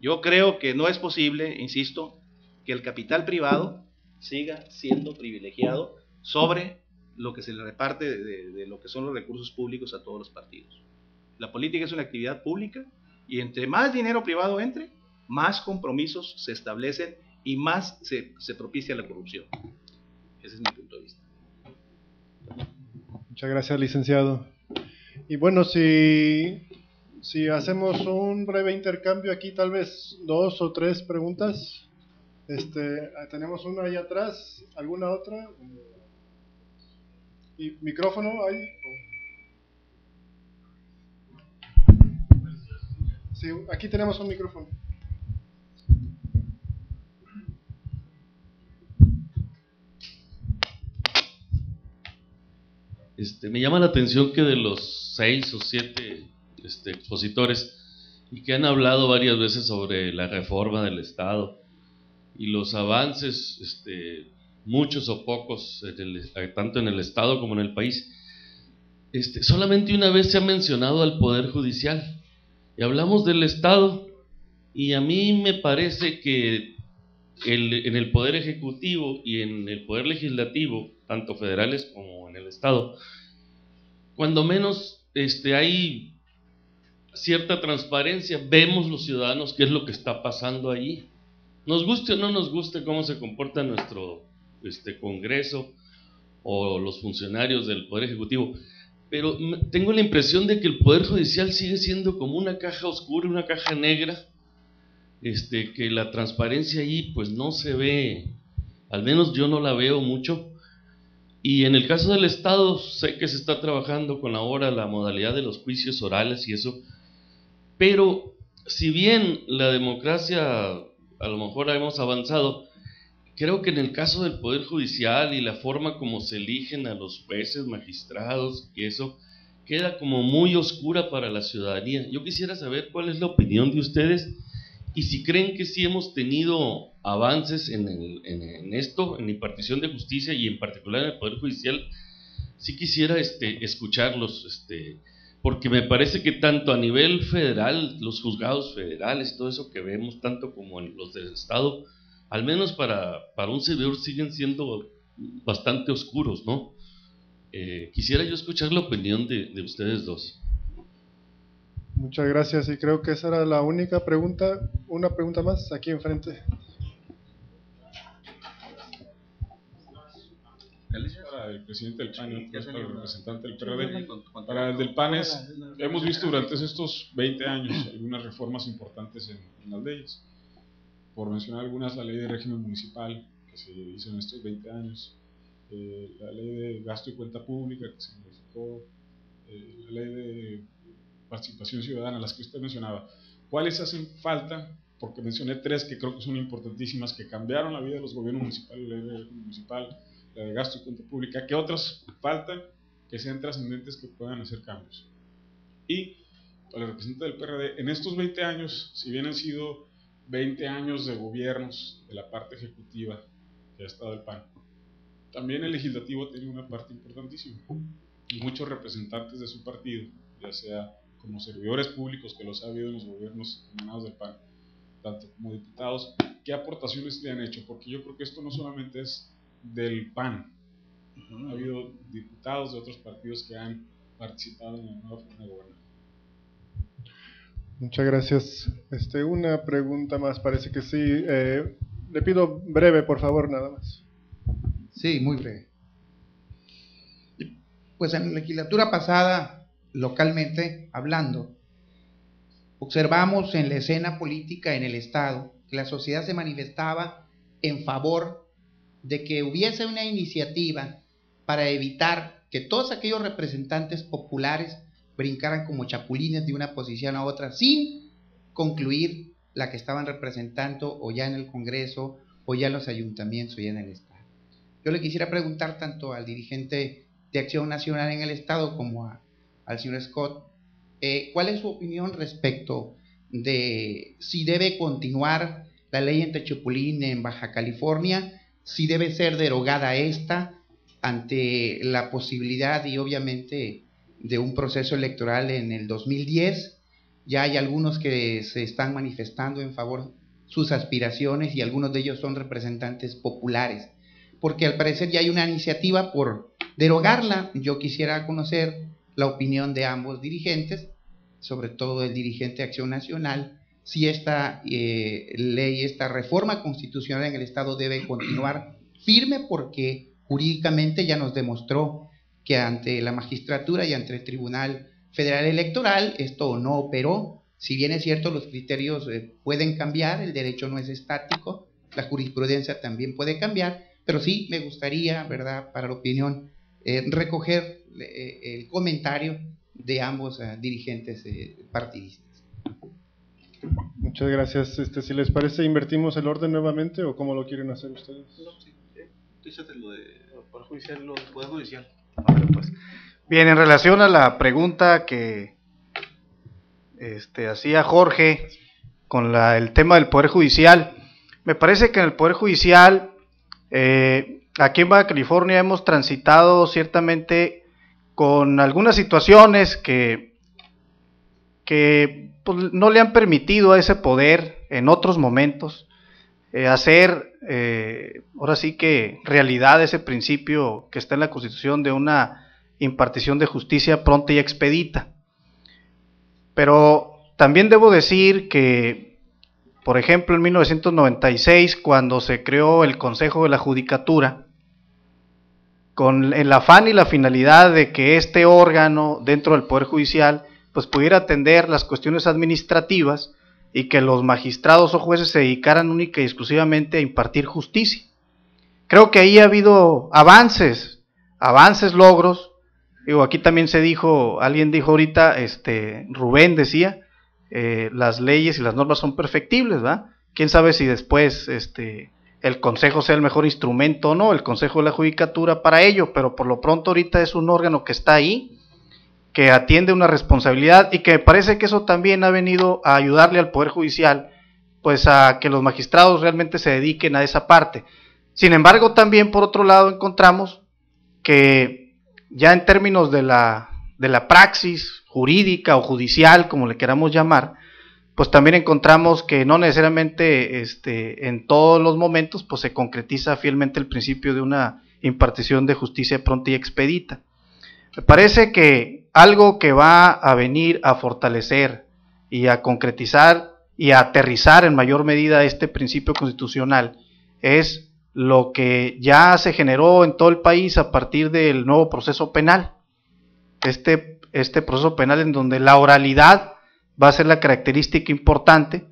Yo creo que no es posible, insisto, que el capital privado siga siendo privilegiado sobre lo que se le reparte de lo que son los recursos públicos a todos los partidos. La política es una actividad pública y entre más dinero privado entre, más compromisos se establecen y más se propicia la corrupción. Ese es mi punto de vista. Muchas gracias, licenciado. Y bueno, si hacemos un breve intercambio aquí, tal vez 2 o 3 preguntas. Tenemos una ahí atrás, ¿alguna otra? ¿Y micrófono ahí? Sí, aquí tenemos un micrófono. Me llama la atención que de los 6 o 7 expositores y que han hablado varias veces sobre la reforma del Estado y los avances, muchos o pocos, tanto en el Estado como en el país, solamente una vez se ha mencionado al Poder Judicial y hablamos del Estado, y a mí me parece que en el Poder Ejecutivo y en el Poder Legislativo, tanto federales como en el Estado, cuando menos hay cierta transparencia, vemos los ciudadanos qué es lo que está pasando allí. Nos guste o no nos guste cómo se comporta nuestro Congreso o los funcionarios del Poder Ejecutivo, pero tengo la impresión de que el Poder Judicial sigue siendo como una caja oscura, una caja negra, que la transparencia allí pues no se ve, al menos yo no la veo mucho. Y en el caso del Estado, sé que se está trabajando con ahora la modalidad de los juicios orales y eso, pero si bien la democracia a lo mejor hemos avanzado, creo que en el caso del Poder Judicial y la forma como se eligen a los jueces, magistrados y eso, queda como muy oscura para la ciudadanía. Yo quisiera saber cuál es la opinión de ustedes y si creen que sí hemos tenido avances en esto, en la impartición de justicia y en particular en el Poder Judicial. Sí quisiera escucharlos, porque me parece que tanto a nivel federal, los juzgados federales, todo eso que vemos, tanto como en los del Estado, al menos para un servidor siguen siendo bastante oscuros, ¿no? Quisiera yo escuchar la opinión de ustedes dos. Muchas gracias, y creo que esa era la única pregunta. Una pregunta más, aquí enfrente. Para el presidente del PAN, para el representante del PRD. Para el del PAN hemos visto durante estos 20 años algunas reformas importantes en las leyes. Por mencionar algunas, la ley de régimen municipal que se hizo en estos 20 años, la ley de gasto y cuenta pública que se modificó, la ley de participación ciudadana, las que usted mencionaba. ¿Cuáles hacen falta? Porque mencioné 3 que creo que son importantísimas, que cambiaron la vida de los gobiernos municipales: la ley de régimen municipal, la de gasto y cuenta pública. ¿Qué otras faltan que sean trascendentes, que puedan hacer cambios? Y para el representante del PRD, en estos 20 años, si bien han sido 20 años de gobiernos de la parte ejecutiva que ha estado el PAN, también el legislativo tiene una parte importantísima, y muchos representantes de su partido, ya sea como servidores públicos, que los ha habido en los gobiernos emanados del PAN, tanto como diputados, ¿qué aportaciones le han hecho? Porque yo creo que esto no solamente es del PAN, ha habido diputados de otros partidos que han participado en la nueva forma de gobernar. Muchas gracias. Una pregunta más, parece que sí. Le pido breve, por favor, nada más. Sí, muy breve. Pues en la legislatura pasada, localmente hablando, observamos en la escena política en el Estado que la sociedad se manifestaba en favor de que hubiese una iniciativa para evitar que todos aquellos representantes populares brincaran como chapulines de una posición a otra sin concluir la que estaban representando o ya en el Congreso o ya en los ayuntamientos o ya en el Estado. Yo le quisiera preguntar tanto al dirigente de Acción Nacional en el Estado como al señor Scott, ¿cuál es su opinión respecto de si debe continuar la ley anti-chapulín en Baja California, si debe ser derogada esta ante la posibilidad y obviamente de un proceso electoral en el 2010? Ya hay algunos que se están manifestando en favor sus aspiraciones y algunos de ellos son representantes populares, porque al parecer ya hay una iniciativa por derogarla. Yo quisiera conocer la opinión de ambos dirigentes, sobre todo el dirigente de Acción Nacional, si esta ley, esta reforma constitucional en el Estado debe continuar firme, porque jurídicamente ya nos demostró que ante la magistratura y ante el Tribunal Federal Electoral esto no operó. Si bien es cierto, los criterios pueden cambiar, el derecho no es estático, la jurisprudencia también puede cambiar, pero sí me gustaría, ¿verdad?, para la opinión, recoger el comentario de ambos dirigentes partidistas. Muchas gracias. Si les parece, ¿invertimos el orden nuevamente o cómo lo quieren hacer ustedes? No, sí, díchate lo de Poder Judicial, lo del Poder Judicial. Vale, pues. Bien, en relación a la pregunta que hacía Jorge con el tema del Poder Judicial, me parece que en el Poder Judicial, aquí en Baja California hemos transitado ciertamente con algunas situaciones que pues, no le han permitido a ese poder en otros momentos hacer, ahora sí que realidad ese principio que está en la Constitución de una impartición de justicia pronta y expedita. Pero también debo decir que, por ejemplo, en 1996, cuando se creó el Consejo de la Judicatura, con el afán y la finalidad de que este órgano dentro del Poder Judicial pues pudiera atender las cuestiones administrativas y que los magistrados o jueces se dedicaran única y exclusivamente a impartir justicia. Creo que ahí ha habido avances, logros. Digo, aquí también se dijo, alguien dijo ahorita, Rubén decía, las leyes y las normas son perfectibles, ¿verdad? Quién sabe si después el Consejo sea el mejor instrumento o no, el Consejo de la Judicatura para ello, pero por lo pronto ahorita es un órgano que está ahí, que atiende una responsabilidad y que me parece que eso también ha venido a ayudarle al Poder Judicial, pues a que los magistrados realmente se dediquen a esa parte. Sin embargo, también por otro lado encontramos que ya en términos de la praxis jurídica o judicial, como le queramos llamar, pues también encontramos que no necesariamente en todos los momentos pues se concretiza fielmente el principio de una impartición de justicia pronta y expedita. Me parece que algo que va a venir a fortalecer y a concretizar y a aterrizar en mayor medida este principio constitucional es lo que ya se generó en todo el país a partir del nuevo proceso penal. Este proceso penal en donde la oralidad va a ser la característica importante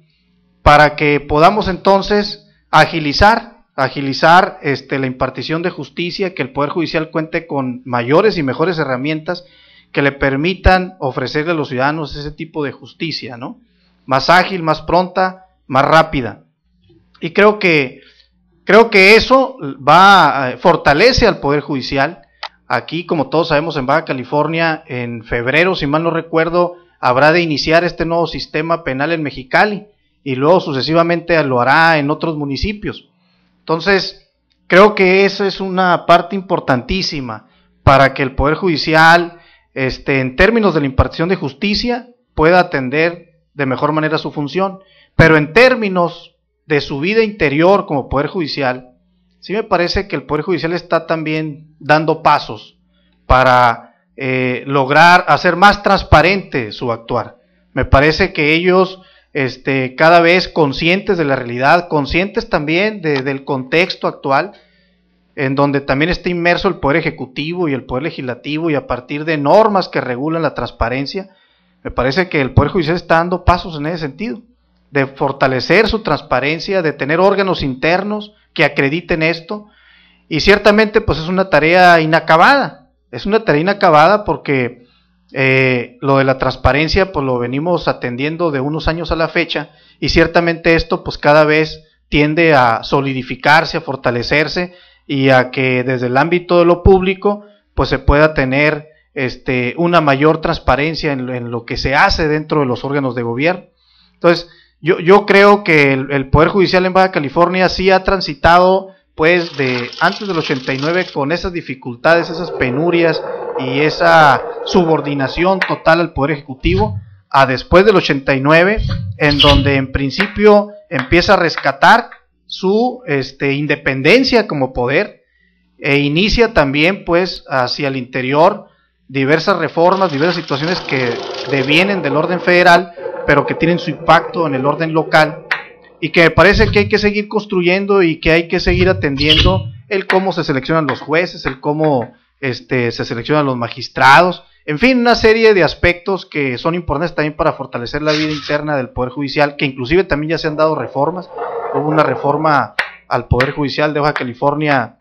para que podamos entonces agilizar la impartición de justicia, que el Poder Judicial cuente con mayores y mejores herramientas que le permitan ofrecerle a los ciudadanos ese tipo de justicia, ¿no? Más ágil, más pronta, más rápida. Y creo que eso fortalece al Poder Judicial. Aquí, como todos sabemos, en Baja California, en febrero, si mal no recuerdo, habrá de iniciar este nuevo sistema penal en Mexicali y luego sucesivamente lo hará en otros municipios. Entonces, creo que esa es una parte importantísima para que el Poder Judicial, en términos de la impartición de justicia, pueda atender de mejor manera su función, pero en términos de su vida interior como Poder Judicial, sí me parece que el Poder Judicial está también dando pasos para lograr hacer más transparente su actuar. Me parece que ellos cada vez conscientes de la realidad, conscientes también del contexto actual, en donde también está inmerso el Poder Ejecutivo y el Poder Legislativo, y a partir de normas que regulan la transparencia, me parece que el Poder Judicial está dando pasos en ese sentido, de fortalecer su transparencia, de tener órganos internos que acrediten esto, y ciertamente pues es una tarea inacabada porque lo de la transparencia pues lo venimos atendiendo de unos años a la fecha, y ciertamente esto pues cada vez tiende a solidificarse, a fortalecerse, y a que desde el ámbito de lo público pues se pueda tener una mayor transparencia en lo que se hace dentro de los órganos de gobierno. Entonces yo creo que el Poder Judicial en Baja California sí ha transitado pues de antes del 89 con esas dificultades, esas penurias y esa subordinación total al Poder Ejecutivo, a después del 89, en donde en principio empieza a rescatar su independencia como poder, e inicia también pues hacia el interior diversas reformas, diversas situaciones que devienen del orden federal, pero que tienen su impacto en el orden local, y que me parece que hay que seguir construyendo y que hay que seguir atendiendo el cómo se seleccionan los jueces, el cómo se seleccionan los magistrados, en fin, una serie de aspectos que son importantes también para fortalecer la vida interna del Poder Judicial, que inclusive también ya se han dado reformas. Hubo una reforma al Poder Judicial de Baja California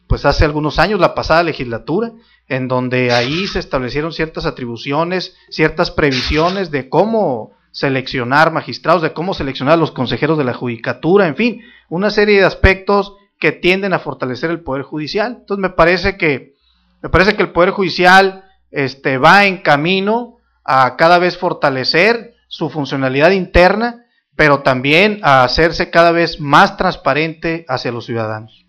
pues hace algunos años, la pasada legislatura, en donde ahí se establecieron ciertas atribuciones, ciertas previsiones de cómo seleccionar magistrados, de cómo seleccionar los consejeros de la judicatura, en fin, una serie de aspectos que tienden a fortalecer el Poder Judicial. Entonces me parece que el Poder Judicial va en camino a cada vez fortalecer su funcionalidad interna, pero también a hacerse cada vez más transparente hacia los ciudadanos.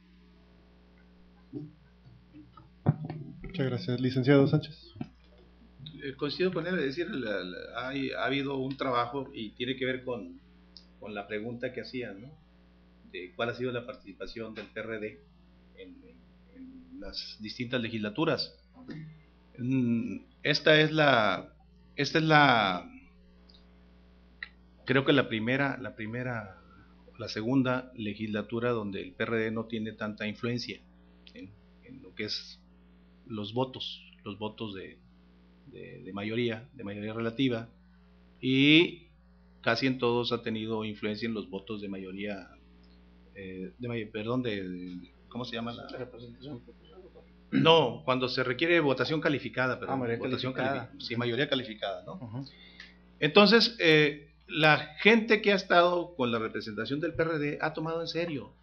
Muchas gracias, licenciado Sánchez. Coincido con él, es decir, ha habido un trabajo y tiene que ver con la pregunta que hacían, ¿no? De cuál ha sido la participación del PRD en las distintas legislaturas. Esta es la creo que la segunda legislatura donde el PRD no tiene tanta influencia en lo que es los votos de mayoría relativa, y casi en todos ha tenido influencia en los votos de mayoría, ¿cómo se llama la representación? No, cuando se requiere votación calificada, mayoría calificada, ¿no? Uh-huh. Entonces, la gente que ha estado con la representación del PRD ha tomado en serio.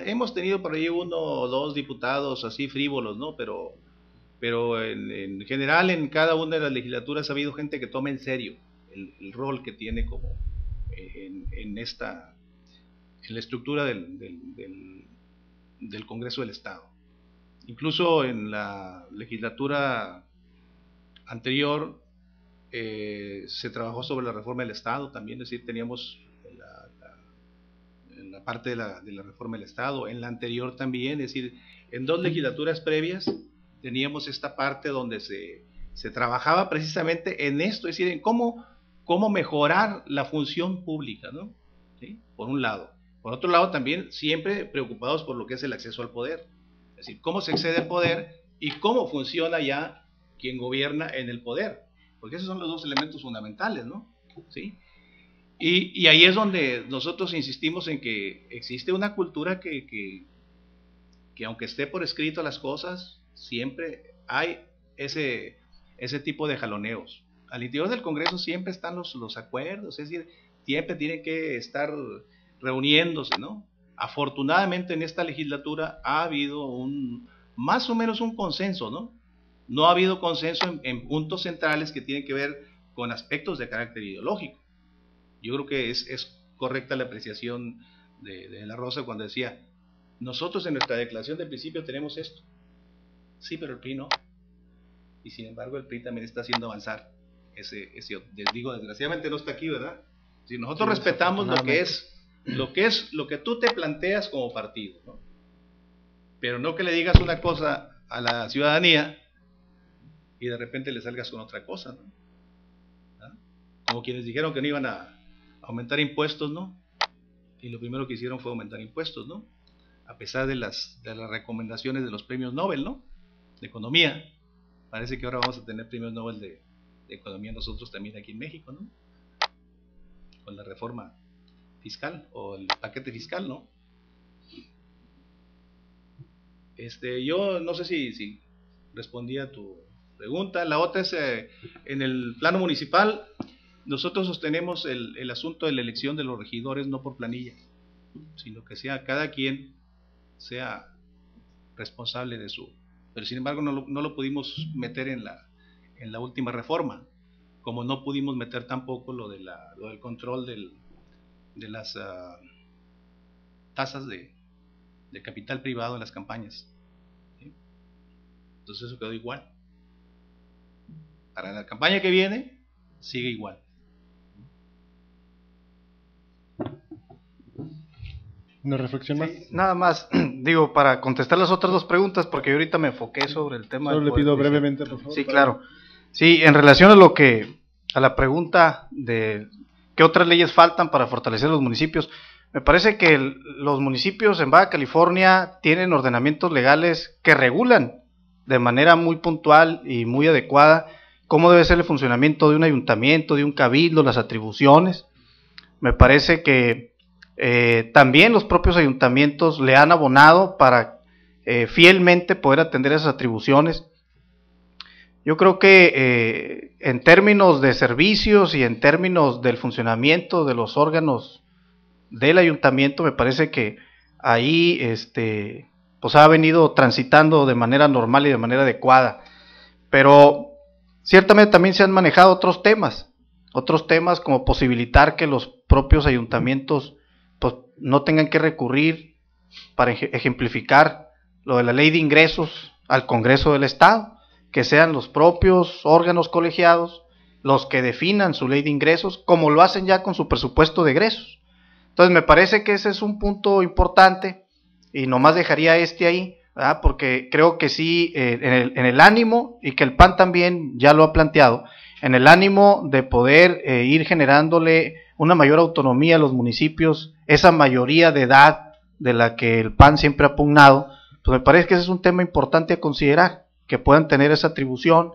Hemos tenido por ahí 1 o 2 diputados así frívolos, ¿no? Pero en general en cada una de las legislaturas ha habido gente que toma en serio el rol que tiene como en la estructura del Congreso del Estado. Incluso en la legislatura anterior se trabajó sobre la reforma del Estado también, es decir, teníamos la parte de la reforma del Estado. En la anterior también, es decir, en 2 legislaturas previas teníamos esta parte donde se trabajaba precisamente en esto, es decir, en cómo mejorar la función pública, ¿no? ¿Sí? Por un lado. Por otro lado, también siempre preocupados por lo que es el acceso al poder, es decir, cómo se accede al poder y cómo funciona ya quien gobierna en el poder, porque esos son los 2 elementos fundamentales, ¿no? ¿Sí? Y ahí es donde nosotros insistimos en que existe una cultura que aunque esté por escrito las cosas, siempre hay ese tipo de jaloneos. Al interior del Congreso siempre están los acuerdos, es decir, siempre tienen que estar reuniéndose, ¿no? Afortunadamente en esta legislatura ha habido más o menos un consenso, ¿no? No ha habido consenso en puntos centrales que tienen que ver con aspectos de carácter ideológico. Yo creo que es correcta la apreciación de La Rosa cuando decía, nosotros en nuestra declaración de principio tenemos esto. Sí, pero el PRI no. Y sin embargo el PRI también está haciendo avanzar digo, desgraciadamente no está aquí, ¿verdad? Si nosotros respetamos lo que tú te planteas como partido, ¿no? Pero no que le digas una cosa a la ciudadanía y de repente le salgas con otra cosa, ¿no? ¿Ah? Como quienes dijeron que no iban a aumentar impuestos, ¿no? Y lo primero que hicieron fue aumentar impuestos, ¿no? A pesar de las recomendaciones de los premios Nobel, ¿no? De economía. Parece que ahora vamos a tener premios Nobel de economía nosotros también aquí en México, ¿no? Con la reforma fiscal o el paquete fiscal, ¿no? Yo no sé si respondí a tu pregunta. La otra es, en el plano municipal, nosotros sostenemos el asunto de la elección de los regidores no por planilla, sino que cada quien sea responsable de su... Pero sin embargo no lo pudimos meter en la última reforma, como no pudimos meter tampoco lo del control de las tasas de capital privado en las campañas, ¿sí? Entonces eso quedó igual. Para la campaña que viene sigue igual. ¿Una reflexión más? Sí, nada más, digo, para contestar las otras dos preguntas, porque yo ahorita me enfoqué sobre el tema. Solo le pido brevemente, por favor. Sí, claro. Sí, en relación a la pregunta de qué otras leyes faltan para fortalecer los municipios, me parece que los municipios en Baja California tienen ordenamientos legales que regulan de manera muy puntual y muy adecuada cómo debe ser el funcionamiento de un ayuntamiento, de un cabildo, las atribuciones. Me parece que también los propios ayuntamientos le han abonado para fielmente poder atender esas atribuciones. Yo creo que en términos de servicios y en términos del funcionamiento de los órganos del ayuntamiento, me parece que ahí pues ha venido transitando de manera normal y de manera adecuada. Pero ciertamente también se han manejado otros temas como posibilitar que los propios ayuntamientos pues, no tengan que recurrir para ejemplificar lo de la ley de ingresos al Congreso del Estado, que sean los propios órganos colegiados los que definan su ley de ingresos, como lo hacen ya con su presupuesto de egresos. Entonces me parece que ese es un punto importante y nomás dejaría ahí, ¿verdad? Porque creo que sí, en el ánimo, y que el PAN también ya lo ha planteado, en el ánimo de poder ir generándole una mayor autonomía a los municipios, esa mayoría de edad de la que el PAN siempre ha pugnado, pues me parece que ese es un tema importante a considerar, que puedan tener esa atribución.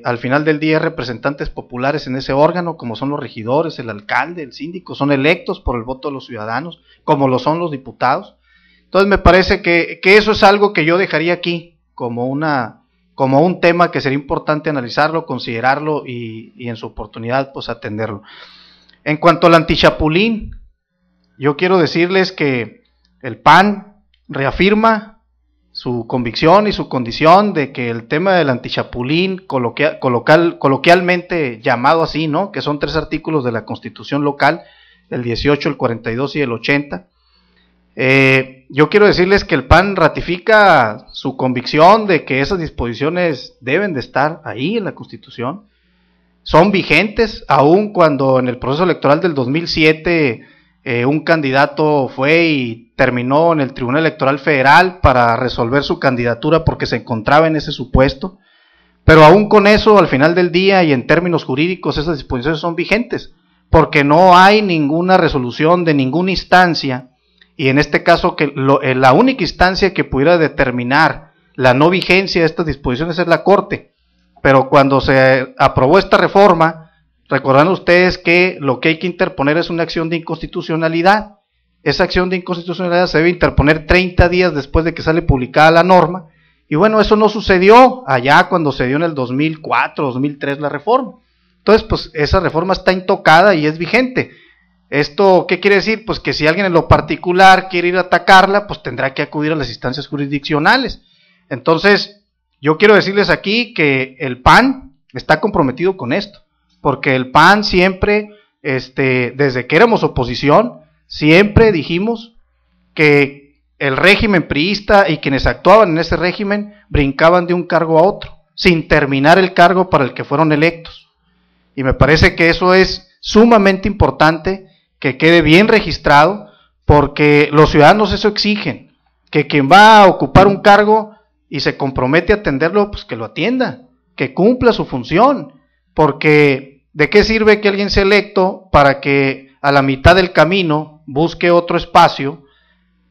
Al final del día, representantes populares en ese órgano, como son los regidores, el alcalde, el síndico, son electos por el voto de los ciudadanos, como lo son los diputados. Entonces me parece que eso es algo que yo dejaría aquí como un tema que sería importante analizarlo, considerarlo y en su oportunidad pues atenderlo. En cuanto al antichapulín, yo quiero decirles que el PAN reafirma su convicción y su condición de que el tema del antichapulín, coloquialmente llamado así, ¿no?, que son 3 artículos de la Constitución local, el 18, el 42 y el 80, yo quiero decirles que el PAN ratifica su convicción de que esas disposiciones deben de estar ahí en la Constitución, son vigentes, aun cuando en el proceso electoral del 2007 un candidato fue y terminó en el Tribunal Electoral Federal para resolver su candidatura porque se encontraba en ese supuesto, pero aún con eso, al final del día y en términos jurídicos, esas disposiciones son vigentes, porque no hay ninguna resolución de ninguna instancia, y en este caso que la única instancia que pudiera determinar la no vigencia de estas disposiciones es la Corte, pero cuando se aprobó esta reforma, recordarán ustedes que lo que hay que interponer es una acción de inconstitucionalidad. Esa acción de inconstitucionalidad se debe interponer 30 días después de que sale publicada la norma, y bueno, eso no sucedió allá cuando se dio en el 2004, 2003 la reforma. Entonces, pues esa reforma está intocada y es vigente. ¿Esto qué quiere decir? Pues que si alguien en lo particular quiere ir a atacarla, pues tendrá que acudir a las instancias jurisdiccionales. Entonces, yo quiero decirles aquí que el PAN está comprometido con esto, porque el PAN siempre, desde que éramos oposición, siempre dijimos que el régimen priista y quienes actuaban en ese régimen brincaban de un cargo a otro, sin terminar el cargo para el que fueron electos. Y me parece que eso es sumamente importante, que quede bien registrado, porque los ciudadanos eso exigen, que quien va a ocupar un cargo y se compromete a atenderlo, pues que lo atienda, que cumpla su función, porque ¿de qué sirve que alguien sea electo para que a la mitad del camino busque otro espacio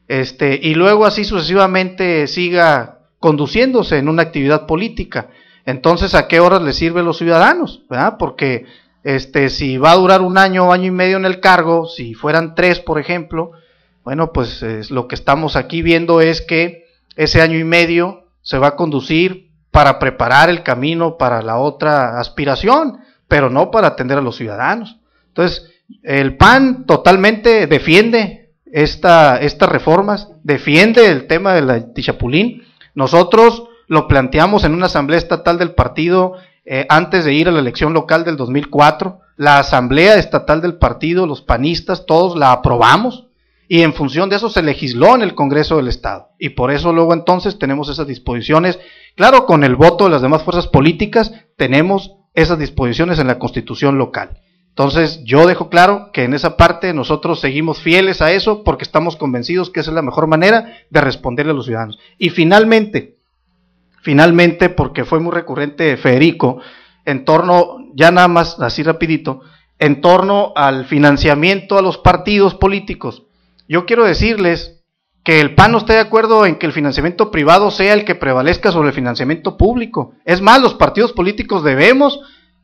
y luego así sucesivamente siga conduciéndose en una actividad política? Entonces, ¿a qué horas le sirve a los ciudadanos? ¿Verdad? Porque si va a durar un año y medio en el cargo, si fueran 3, por ejemplo, bueno, pues lo que estamos aquí viendo es que ese año y medio se va a conducir para preparar el camino para la otra aspiración, pero no para atender a los ciudadanos. Entonces, el PAN totalmente defiende estas reformas, defiende el tema del antichapulín. Nosotros lo planteamos en una asamblea estatal del partido antes de ir a la elección local del 2004, la asamblea estatal del partido, los panistas, todos la aprobamos, y en función de eso se legisló en el Congreso del Estado, y por eso luego entonces tenemos esas disposiciones. Claro, con el voto de las demás fuerzas políticas tenemos esas disposiciones en la Constitución local, Entonces, yo dejo claro que en esa parte nosotros seguimos fieles a eso porque estamos convencidos que esa es la mejor manera de responderle a los ciudadanos. Y finalmente, porque fue muy recurrente Federico, en torno, ya nada más así rapidito, en torno al financiamiento a los partidos políticos. Yo quiero decirles que el PAN no está de acuerdo en que el financiamiento privado sea el que prevalezca sobre el financiamiento público. Es más, los partidos políticos debemos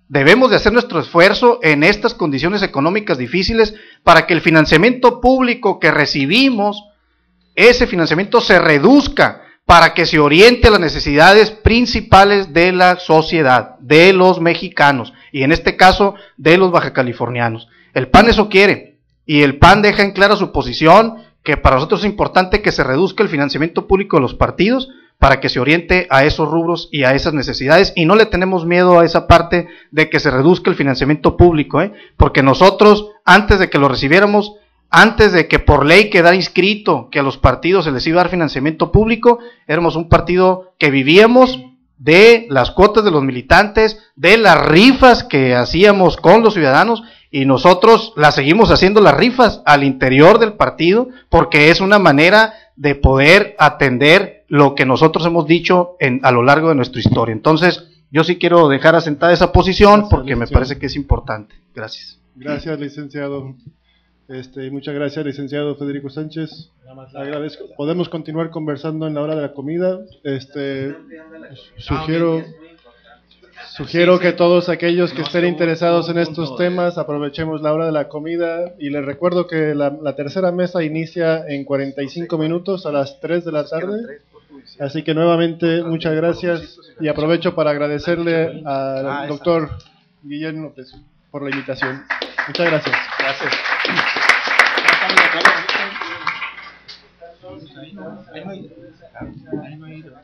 de hacer nuestro esfuerzo en estas condiciones económicas difíciles para que el financiamiento público que recibimos, ese financiamiento se reduzca para que se oriente a las necesidades principales de la sociedad, de los mexicanos, y en este caso, de los bajacalifornianos. El PAN eso quiere, y el PAN deja en clara su posición, que para nosotros es importante que se reduzca el financiamiento público de los partidos, para que se oriente a esos rubros y a esas necesidades, y no le tenemos miedo a esa parte de que se reduzca el financiamiento público, porque nosotros, antes de que lo recibiéramos, antes de que por ley quedara inscrito que a los partidos se les iba a dar financiamiento público, éramos un partido que vivíamos de las cuotas de los militantes, de las rifas que hacíamos con los ciudadanos, y nosotros las seguimos haciendo las rifas al interior del partido, porque es una manera de poder atender lo que nosotros hemos dicho a lo largo de nuestra historia. Entonces, yo sí quiero dejar asentada esa posición porque me parece que es importante. Gracias. Gracias, licenciado. Muchas gracias, licenciado Federico Sánchez. Agradezco. Podemos continuar conversando en la hora de la comida. Sugiero que todos aquellos que estén interesados en estos temas aprovechemos la hora de la comida, y les recuerdo que la tercera mesa inicia en 45 minutos a las 3 de la tarde. Así que nuevamente muchas gracias, y aprovecho para agradecerle al doctor Guillermo López por la invitación. Muchas gracias. Gracias.